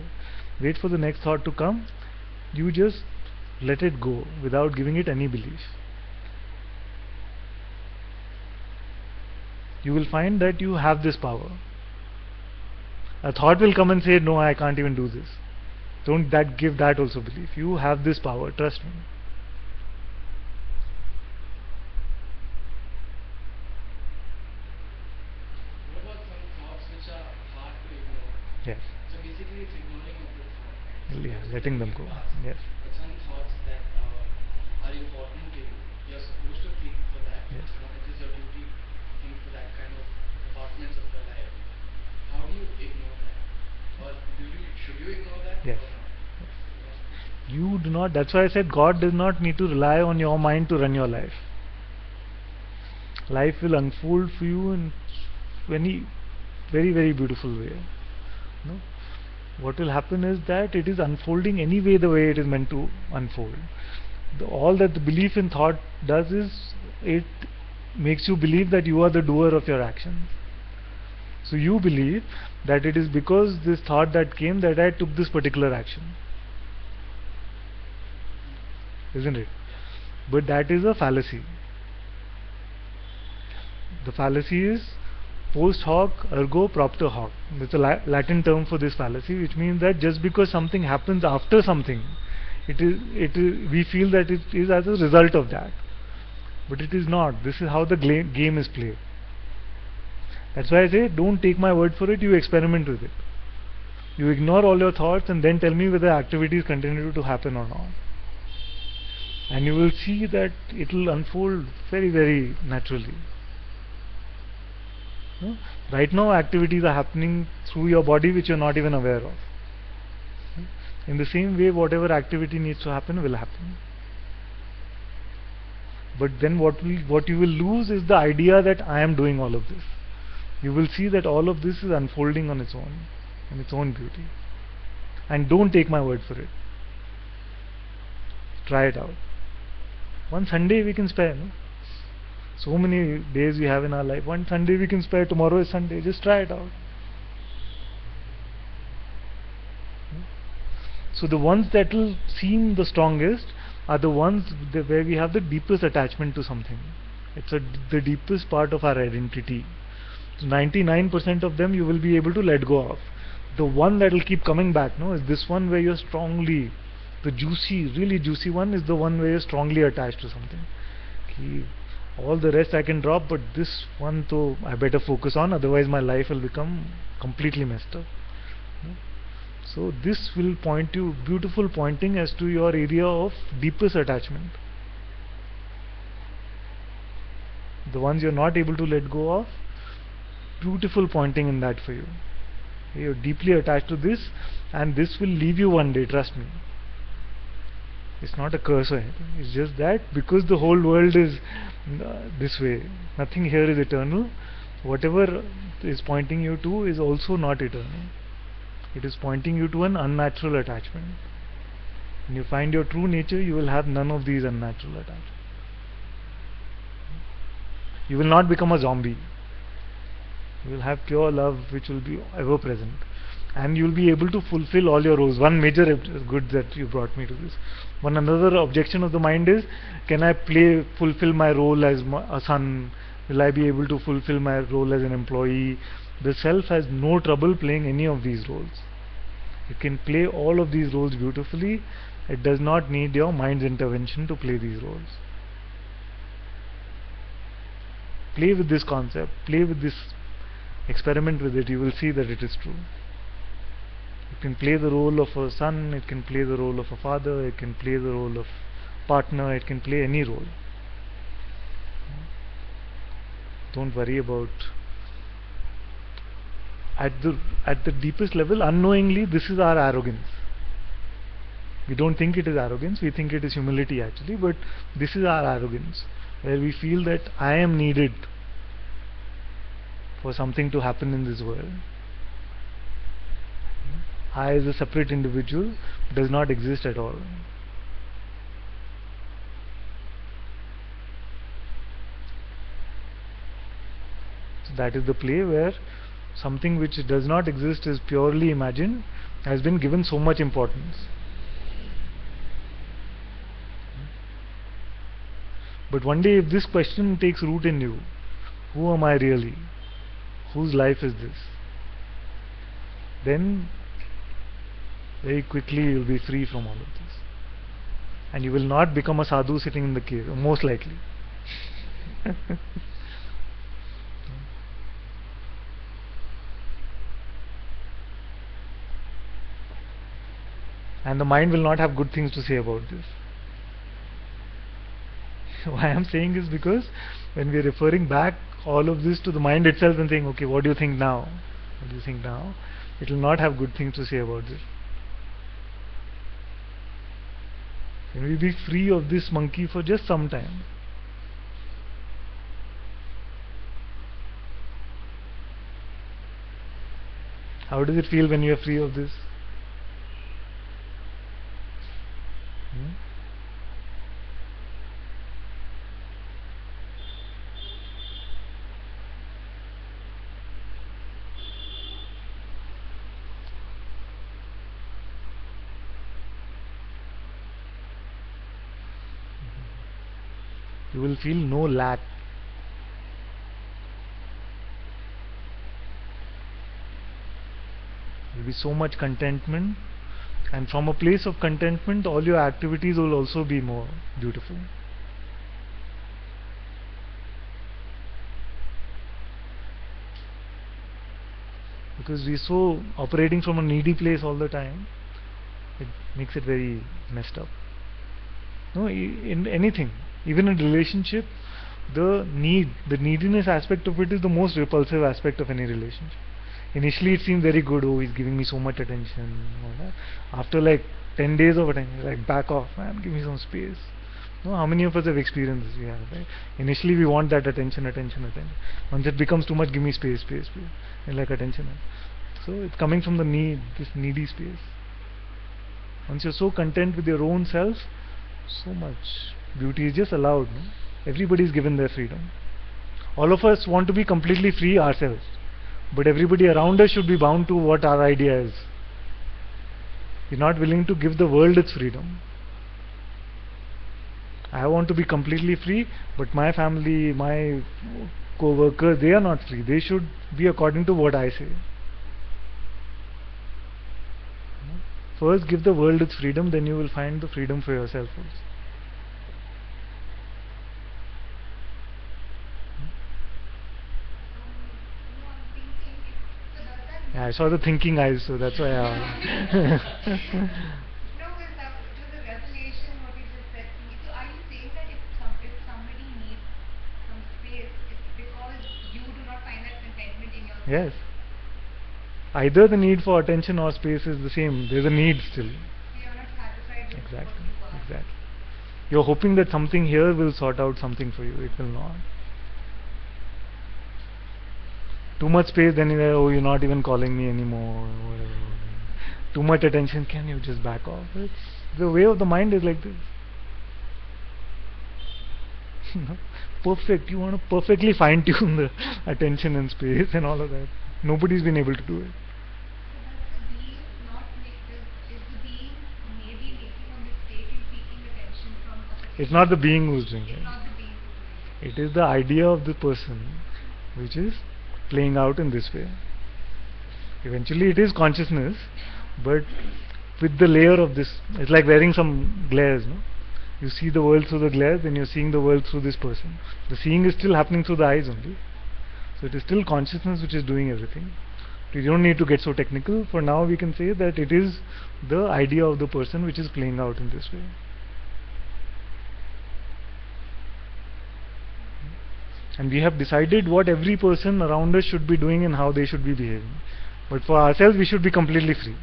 Wait for the next thought to come. You just let it go without giving it any belief. You will find that you have this power. A thought will come and say, no, I can't even do this. Don't give that also belief. You have this power, trust me. What about some thoughts which are hard to ignore? Yes. So basically it's ignoring of the thought. Yeah, letting them go. Yes. But some thoughts that are important to you, you're supposed to think for that. Yes. It is your duty to think for that kind of departments of your life. How do you ignore that? Or should you ignore that? Yes. Or not? You do not. That's why I said God does not need to rely on your mind to run your life. Life will unfold for you in very, very, very beautiful way. No? What will happen is that it is unfolding anyway the way it is meant to unfold. All that the belief in thought does is it makes you believe that you are the doer of your actions. So you believe that it is because this thought that came that I took this particular action. Isn't it? But that is a fallacy. The fallacy is post hoc ergo propter hoc. It's a Latin term for this fallacy, which means that just because something happens after something, we feel that it is as a result of that. But it is not. This is how the game is played. That's why I say, don't take my word for it, you experiment with it. You ignore all your thoughts and then tell me whether activities continue to happen or not. and you will see that it will unfold very, very naturally. No? Right now activities are happening through your body which you're not even aware of. In the same way, whatever activity needs to happen will happen. But then what you will lose is the idea that I am doing all of this. You will see that all of this is unfolding on its own, in its own beauty. And don't take my word for it. Try it out. One Sunday we can spare, no? So many days we have in our life. One Sunday we can spare. Tomorrow is Sunday. Just try it out. So the ones that will seem the strongest are the ones where we have the deepest attachment to something. It's the deepest part of our identity. So 99% of them you will be able to let go of. The one that will keep coming back, no, is this one where you're strongly, the juicy, really juicy one is the one where you're strongly attached to something. Okay, all the rest I can drop, but this one though I better focus on, otherwise my life will become completely messed up. So this will point you, beautiful pointing as to your area of deepest attachment. The ones you're not able to let go of, beautiful pointing in that for you. You're deeply attached to this, and this will leave you one day, trust me. It's not a curse or anything. It's just that because the whole world is this way, nothing here is eternal. Whatever is pointing you to is also not eternal. It is pointing you to an unnatural attachment. When you find your true nature, you will have none of these unnatural attachments. You will not become a zombie. You will have pure love which will be ever present. And you will be able to fulfill all your roles. One major good that you brought me to this. One another objection of the mind is, can I fulfill my role as a son? Will I be able to fulfill my role as an employee? The self has no trouble playing any of these roles. It can play all of these roles beautifully. It does not need your mind's intervention to play these roles. Play with this concept, play with this, experiment with it, you will see that it is true. It can play the role of a son, it can play the role of a father, it can play the role of partner, it can play any role. Don't worry about. At the deepest level, unknowingly, this is our arrogance. We don't think it is arrogance, we think it is humility actually, but this is our arrogance, where we feel that I am needed for something to happen in this world. I as a separate individual does not exist at all. So that is the play where something which does not exist, is purely imagined, has been given so much importance. But one day if this question takes root in you, who am I really? Whose life is this? Then very quickly you will be free from all of this. And you will not become a sadhu sitting in the cave, most likely. And the mind will not have good things to say about this. Why I am saying is because when we are referring back all of this to the mind itself and saying, okay, what do you think now? What do you think now? It will not have good things to say about this. Can we be free of this monkey for just some time? How does it feel when you are free of this? You will feel no lack. There will be so much contentment, and from a place of contentment all your activities will also be more beautiful. Because we are so operating from a needy place all the time, it makes it very messed up. No, in anything, even in relationship, the neediness aspect of it is the most repulsive aspect of any relationship. Initially, it seems very good. Oh, he's giving me so much attention. All that. After like 10 days of attention, like back off, man. Give me some space. No, how many of us have experienced this? We have, right? Initially, we want that attention, attention, attention. Once it becomes too much, give me space, space, space, and like attention. So it's coming from the need, this needy space. Once you're so content with your own self, so much beauty is just allowed. No? Everybody is given their freedom. All of us want to be completely free ourselves, but everybody around us should be bound to what our idea is. We're not willing to give the world its freedom. I want to be completely free, but my family, my co-workers, they are not free. They should be according to what I say. First give the world its freedom, then you will find the freedom for yourself also. No, I'm thinking. So does that Yeah, I mean saw the thinking eyes, so that's why I no, because that it was a revelation what you just said to me. So are you saying that if somebody needs some space, it's because you do not find that contentment in yourself? Yes. Either the need for attention or space is the same. There's a need still. So you're not satisfied with what Exactly. you are. Exactly. You're hoping that something here will sort out something for you. It will not. Too much space, then you're, oh, you're not even calling me anymore. Whatever. Too much attention, can you just back off? It's the way of the mind is like this. Perfect. You want to perfectly fine tune the attention and space and all of that. Nobody's been able to do it. So does the being not make is the being maybe making a mistake in seeking attention from a particular It's not the being who's doing it's it. not the being who's doing it. It is the idea of the person which is playing out in this way. Eventually it is consciousness, but with the layer of this, it's like wearing some glares, no? You see the world through the glares, then you're seeing the world through this person. The seeing is still happening through the eyes only. So it is still consciousness which is doing everything. You don't need to get so technical. For now we can say that it is the idea of the person which is playing out in this way. And we have decided what every person around us should be doing and how they should be behaving. But for ourselves we should be completely free.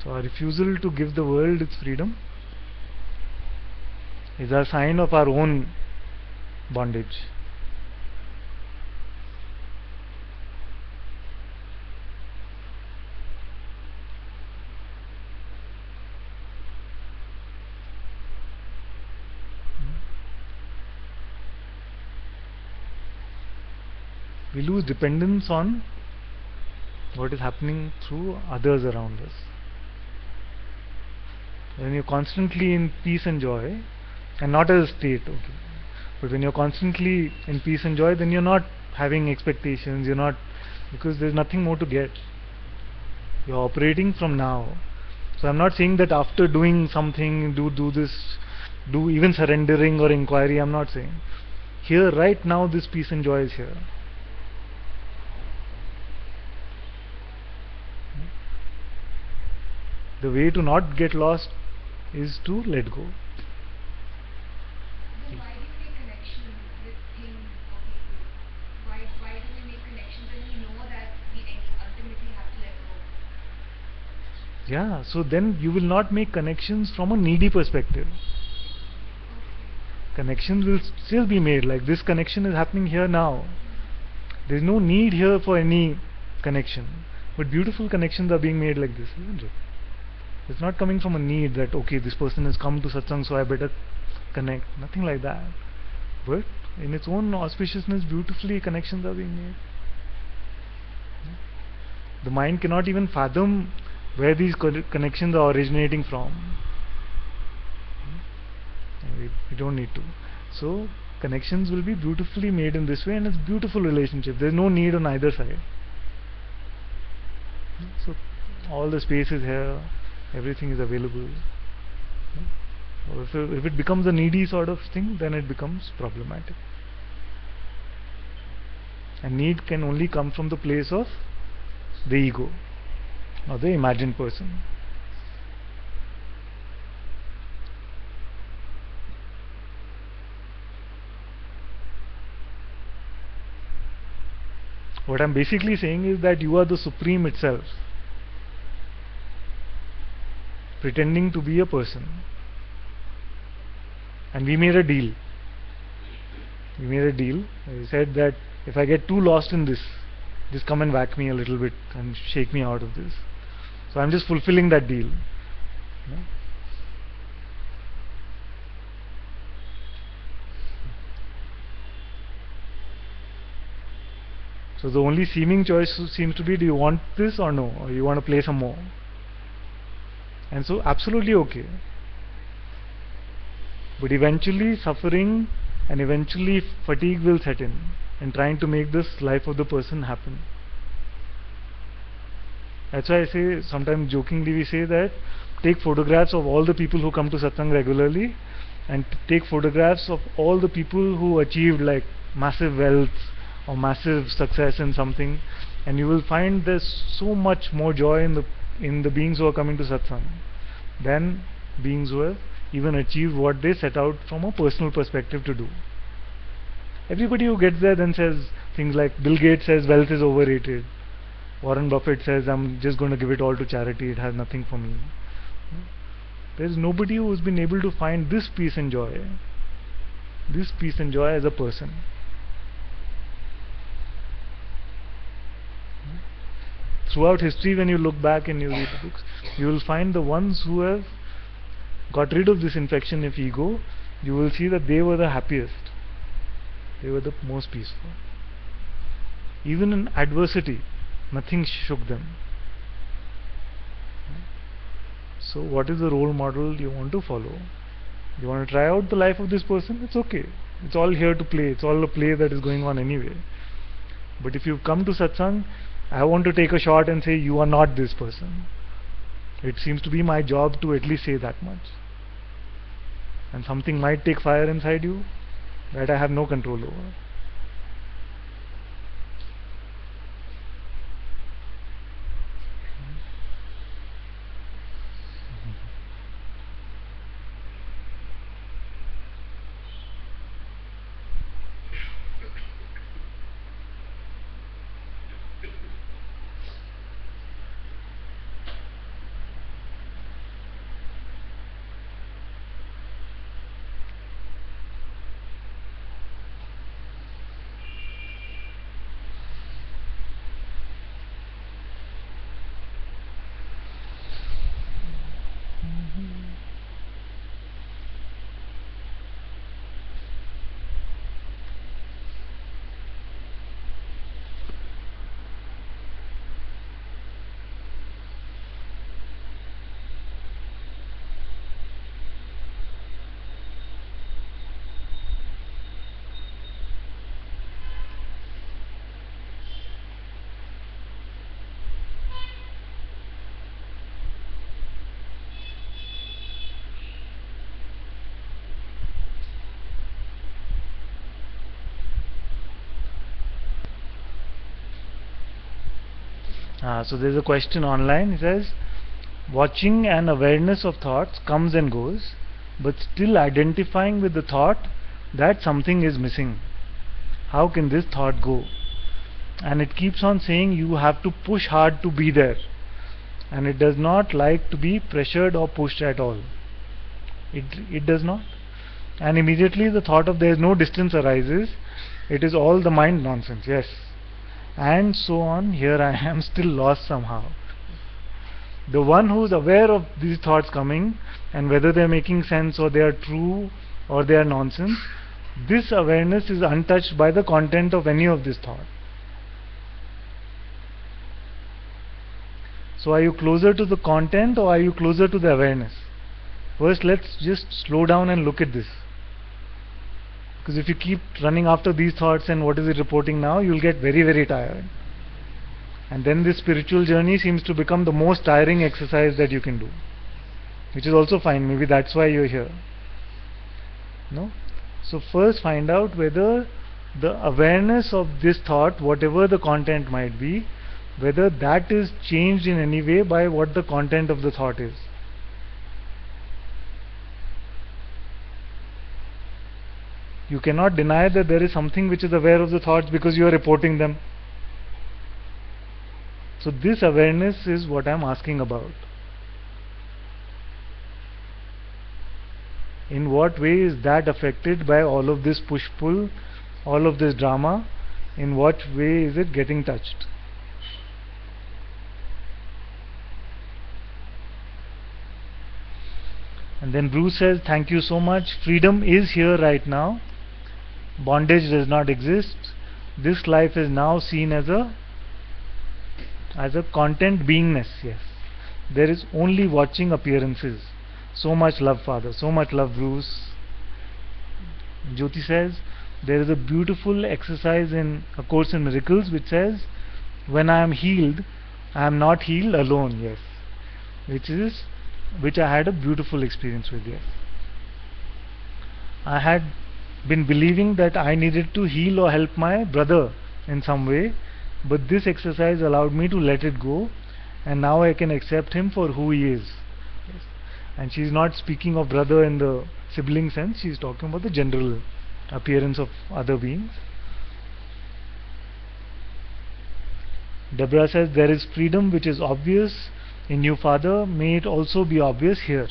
So our refusal to give the world its freedom is a sign of our own bondage. We lose dependence on what is happening through others around us. When you're constantly in peace and joy, and not as a state, okay, but when you're constantly in peace and joy, then you're not having expectations, you're not, because there's nothing more to get. You're operating from now. So I'm not saying that after doing something, do this, do even surrendering or inquiry, I'm not saying. Here, right now, this peace and joy is here. The way to not get lost is to let go. Then why do you make connections with things or people? Why do we make connections when we know that we ultimately have to let go? Yeah, so then you will not make connections from a needy perspective. Okay. Connections will still be made, like this connection is happening here now. There is no need here for any connection, but beautiful connections are being made like this, isn't it? It's not coming from a need that, okay, this person has come to satsang, so I better connect. Nothing like that. But in its own auspiciousness, beautifully connections are being made. The mind cannot even fathom where these connections are originating from. We don't need to. So connections will be beautifully made in this way, and it's beautiful relationship. There's no need on either side. So all the space is here, everything is available. If it becomes a needy sort of thing, then it becomes problematic. And need can only come from the place of the ego or the imagined person. What I'm basically saying is that you are the Supreme itself, pretending to be a person. And we made a deal. We made a deal. I said that if I get too lost in this, just come and whack me a little bit and shake me out of this. So I'm just fulfilling that deal. Yeah? So the only seeming choice seems to be, do you want this or no, or you want to play some more? And so absolutely okay. But eventually suffering and eventually fatigue will set in trying to make this life of the person happen. That's why I say, sometimes jokingly we say that take photographs of all the people who come to satsang regularly and take photographs of all the people who achieved like massive wealth or massive success in something, and you will find there's so much more joy in the beings who are coming to satsang than beings who have even achieved what they set out from a personal perspective to do. Everybody who gets there then says things like, Bill Gates says wealth is overrated, Warren Buffett says I'm just going to give it all to charity, it has nothing for me. There's nobody who's been able to find this peace and joy as a person. Throughout history, when you look back and you read the books, you will find the ones who have got rid of this infection of ego, you will see that they were the happiest. They were the most peaceful. Even in adversity, nothing shook them. So what is the role model you want to follow? You want to try out the life of this person? It's okay. It's all here to play. It's all a play that is going on anyway. But if you come to satsang, I want to take a shot and say you are not this person. It seems to be my job to at least say that much. And something might take fire inside you that I have no control over. So there's a question online. It says, watching and awareness of thoughts comes and goes, but still identifying with the thought that something is missing. How can this thought go? And it keeps on saying you have to push hard to be there, and it does not like to be pressured or pushed at all. It does not. And immediately the thought of there is no distance arises. It is all the mind nonsense. Yes. And so on. Here I am still lost somehow. The one who is aware of these thoughts coming and whether they are making sense or they are true or they are nonsense, this awareness is untouched by the content of any of this thought. So are you closer to the content or are you closer to the awareness? First, let's just slow down and look at this. Because if you keep running after these thoughts and what is it reporting now, you'll get very, very tired. And then this spiritual journey seems to become the most tiring exercise that you can do. Which is also fine. Maybe that's why you're here. No? So first find out whether the awareness of this thought, whatever the content might be, whether that is changed in any way by what the content of the thought is. You cannot deny that there is something which is aware of the thoughts because you are reporting them. So this awareness is what I am asking about. In what way is that affected by all of this push-pull, all of this drama? In what way is it getting touched? And then Bruce says, thank you so much. Freedom is here right now. Bondage does not exist. This life is now seen as a content beingness. Yes, there is only watching appearances. So much love, Father. So much love, Bruce. Jyoti says there is a beautiful exercise in A Course in Miracles which says, when I am healed, I am not healed alone. Yes, which I had a beautiful experience with. Yes, I had been believing that I needed to heal or help my brother in some way, but this exercise allowed me to let it go, and now I can accept him for who he is. Yes. And she is not speaking of brother in the sibling sense, she is talking about the general appearance of other beings. Deborah says there is freedom which is obvious in you, Father. May it also be obvious here.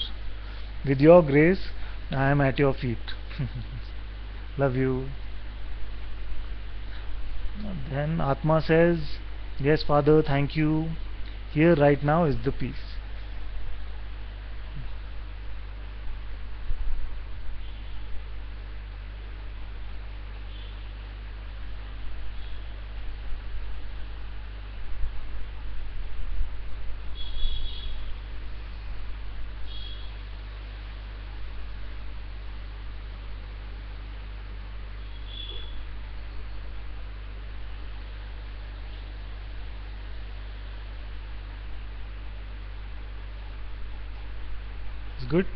With your grace, I am at your feet. Love you. Then Atma says, yes, Father, thank you. Here right now is the peace. It's good.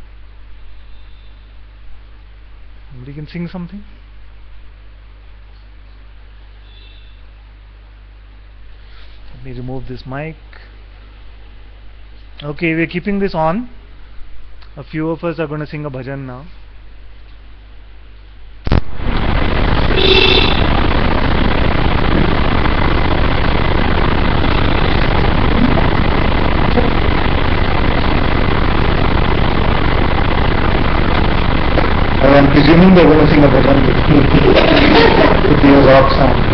Somebody can sing something. Let me remove this mic. Okay, we're keeping this on. A few of us are going to sing a bhajan now. I'm presuming they're going to sing a bhajan with the rock song.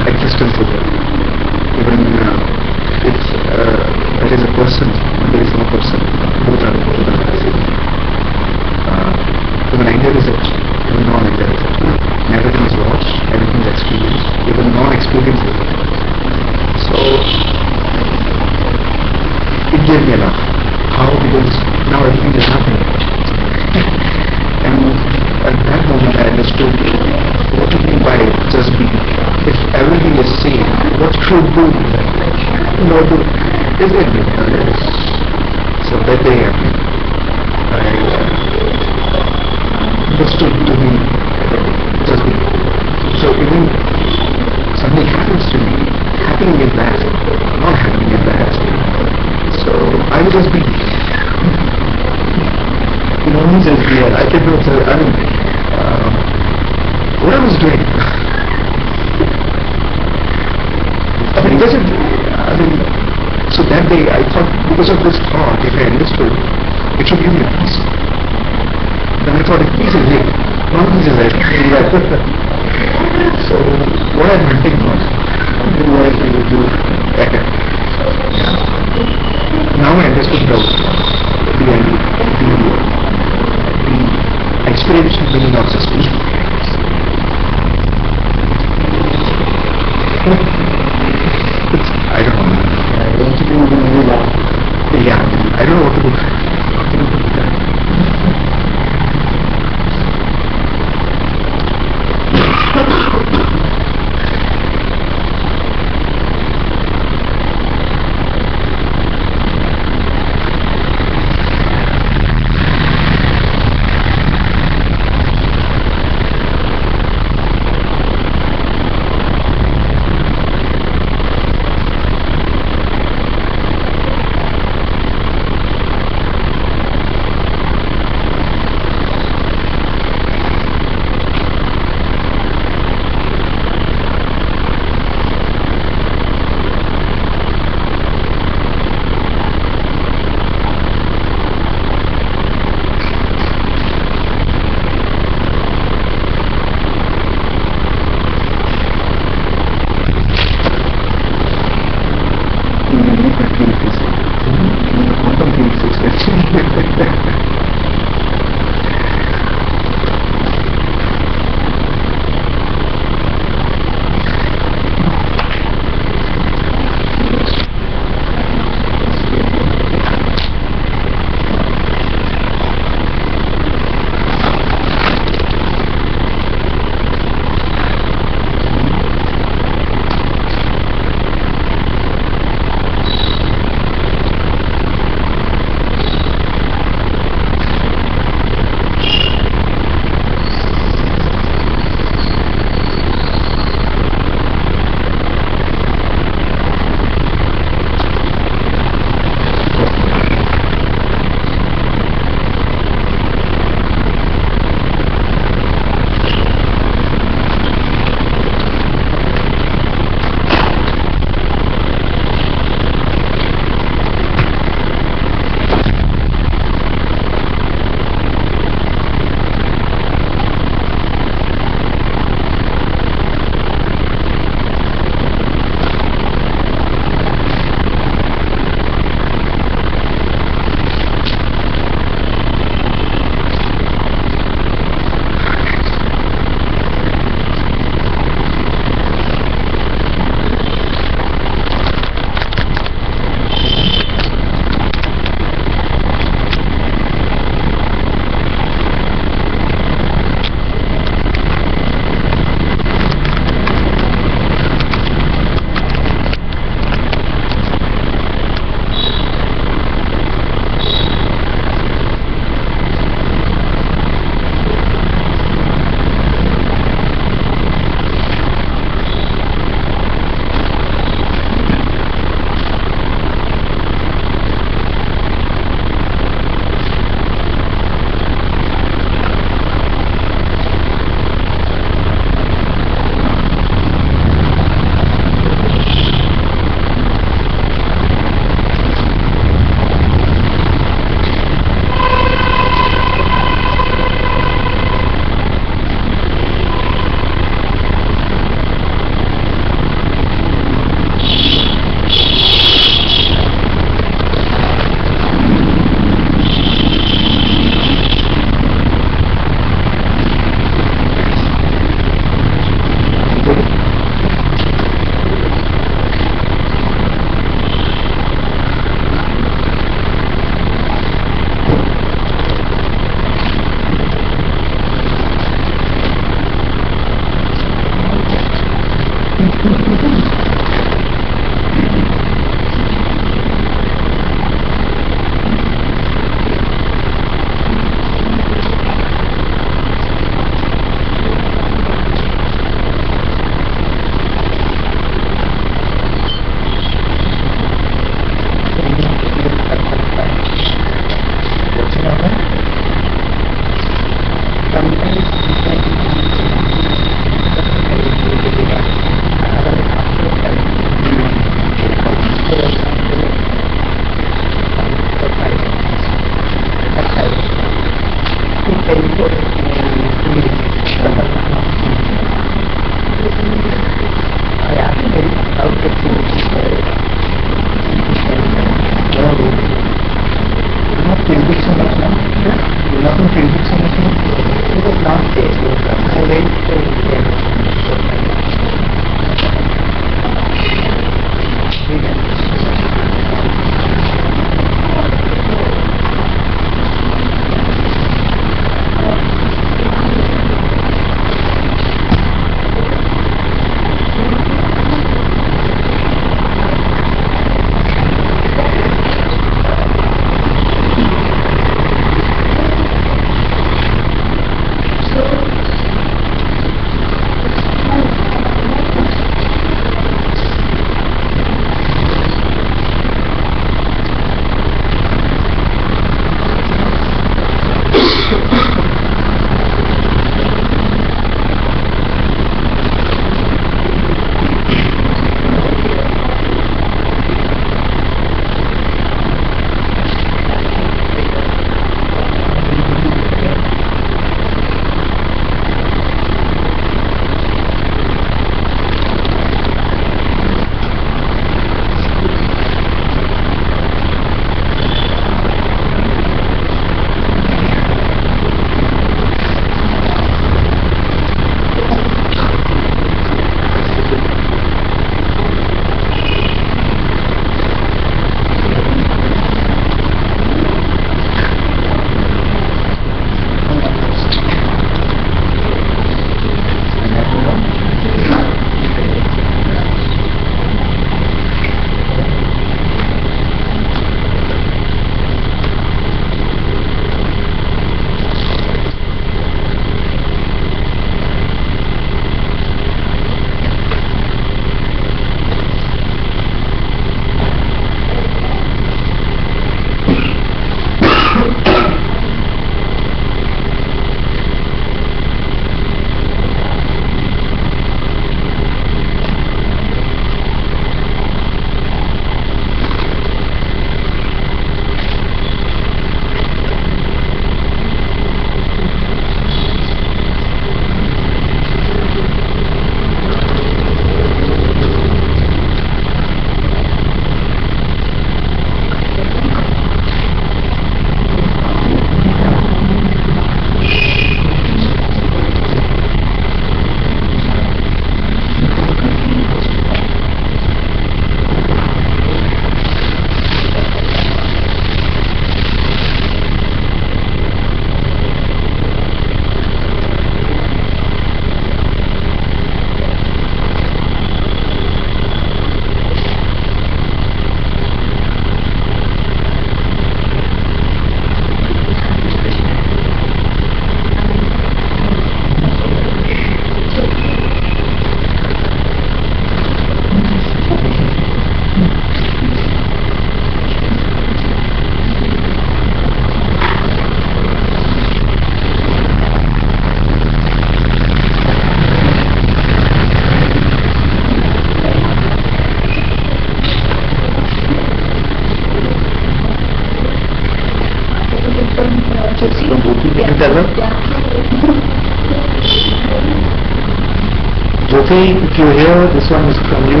Jyoti, if you hear, this one is from you.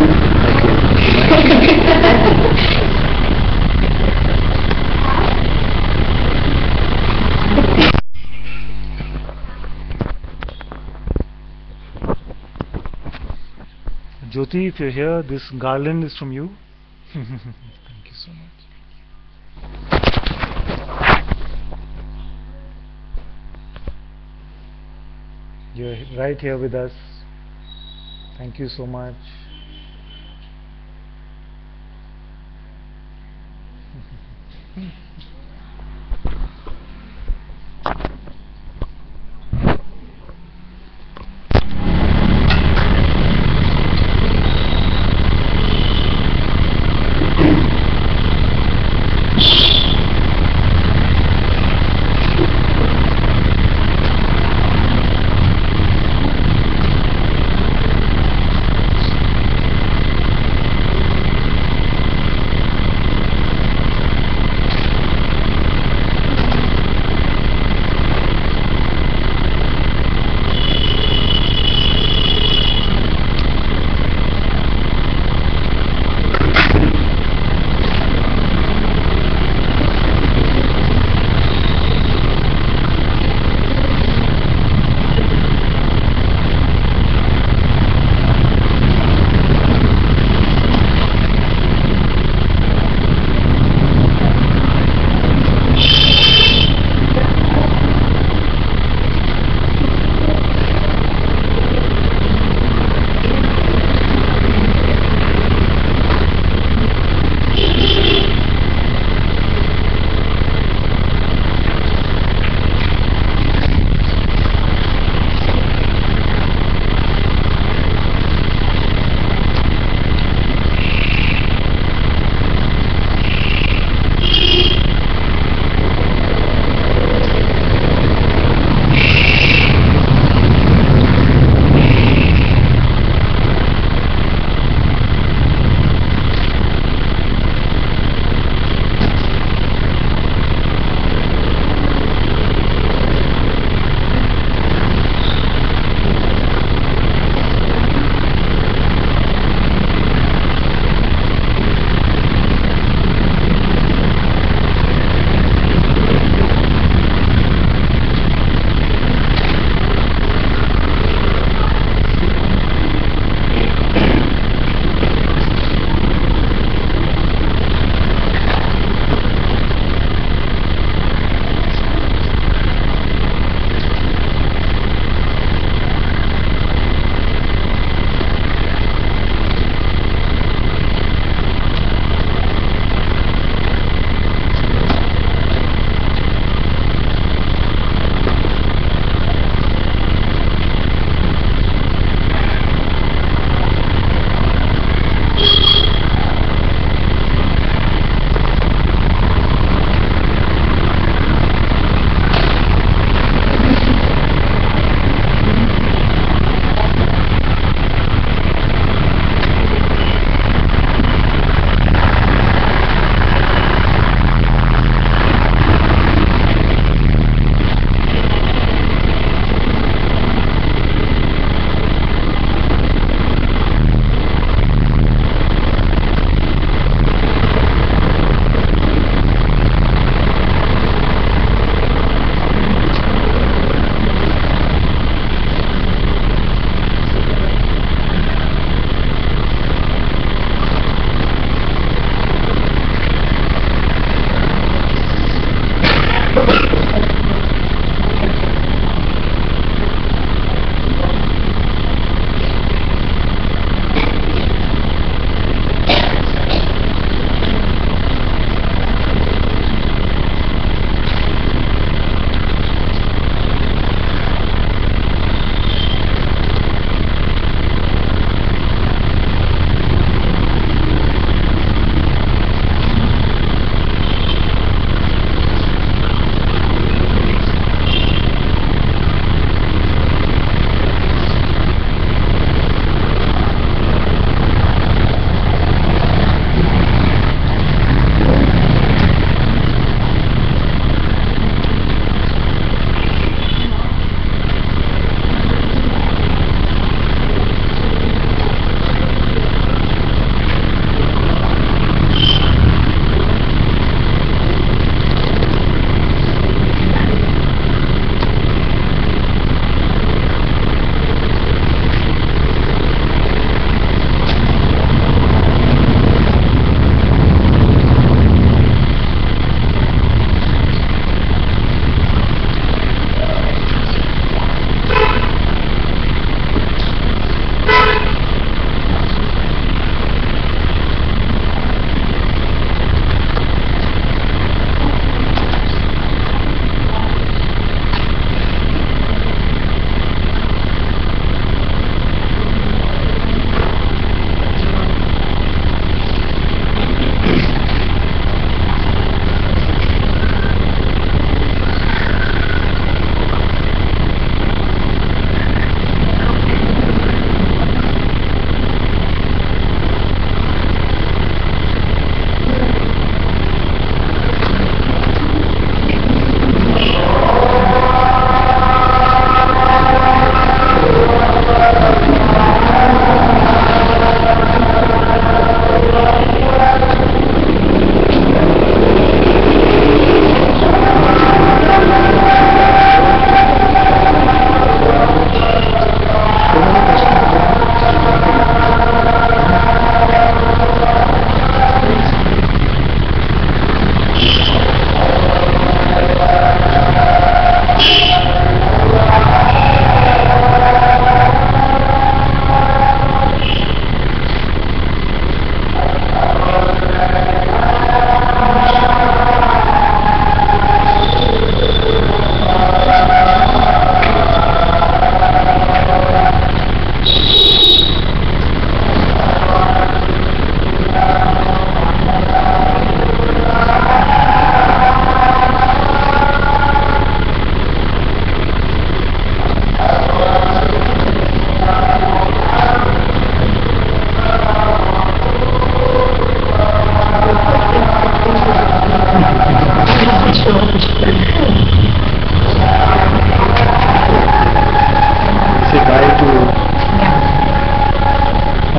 Jyoti, if you're here, this garland is from you. Thank you so much. You're right here with us. Thank you so much.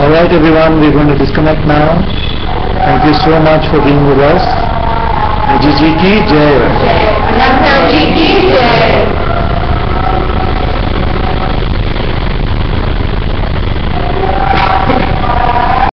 Alright everyone, we're going to disconnect now. Thank you so much for being with us. Ji ki jai.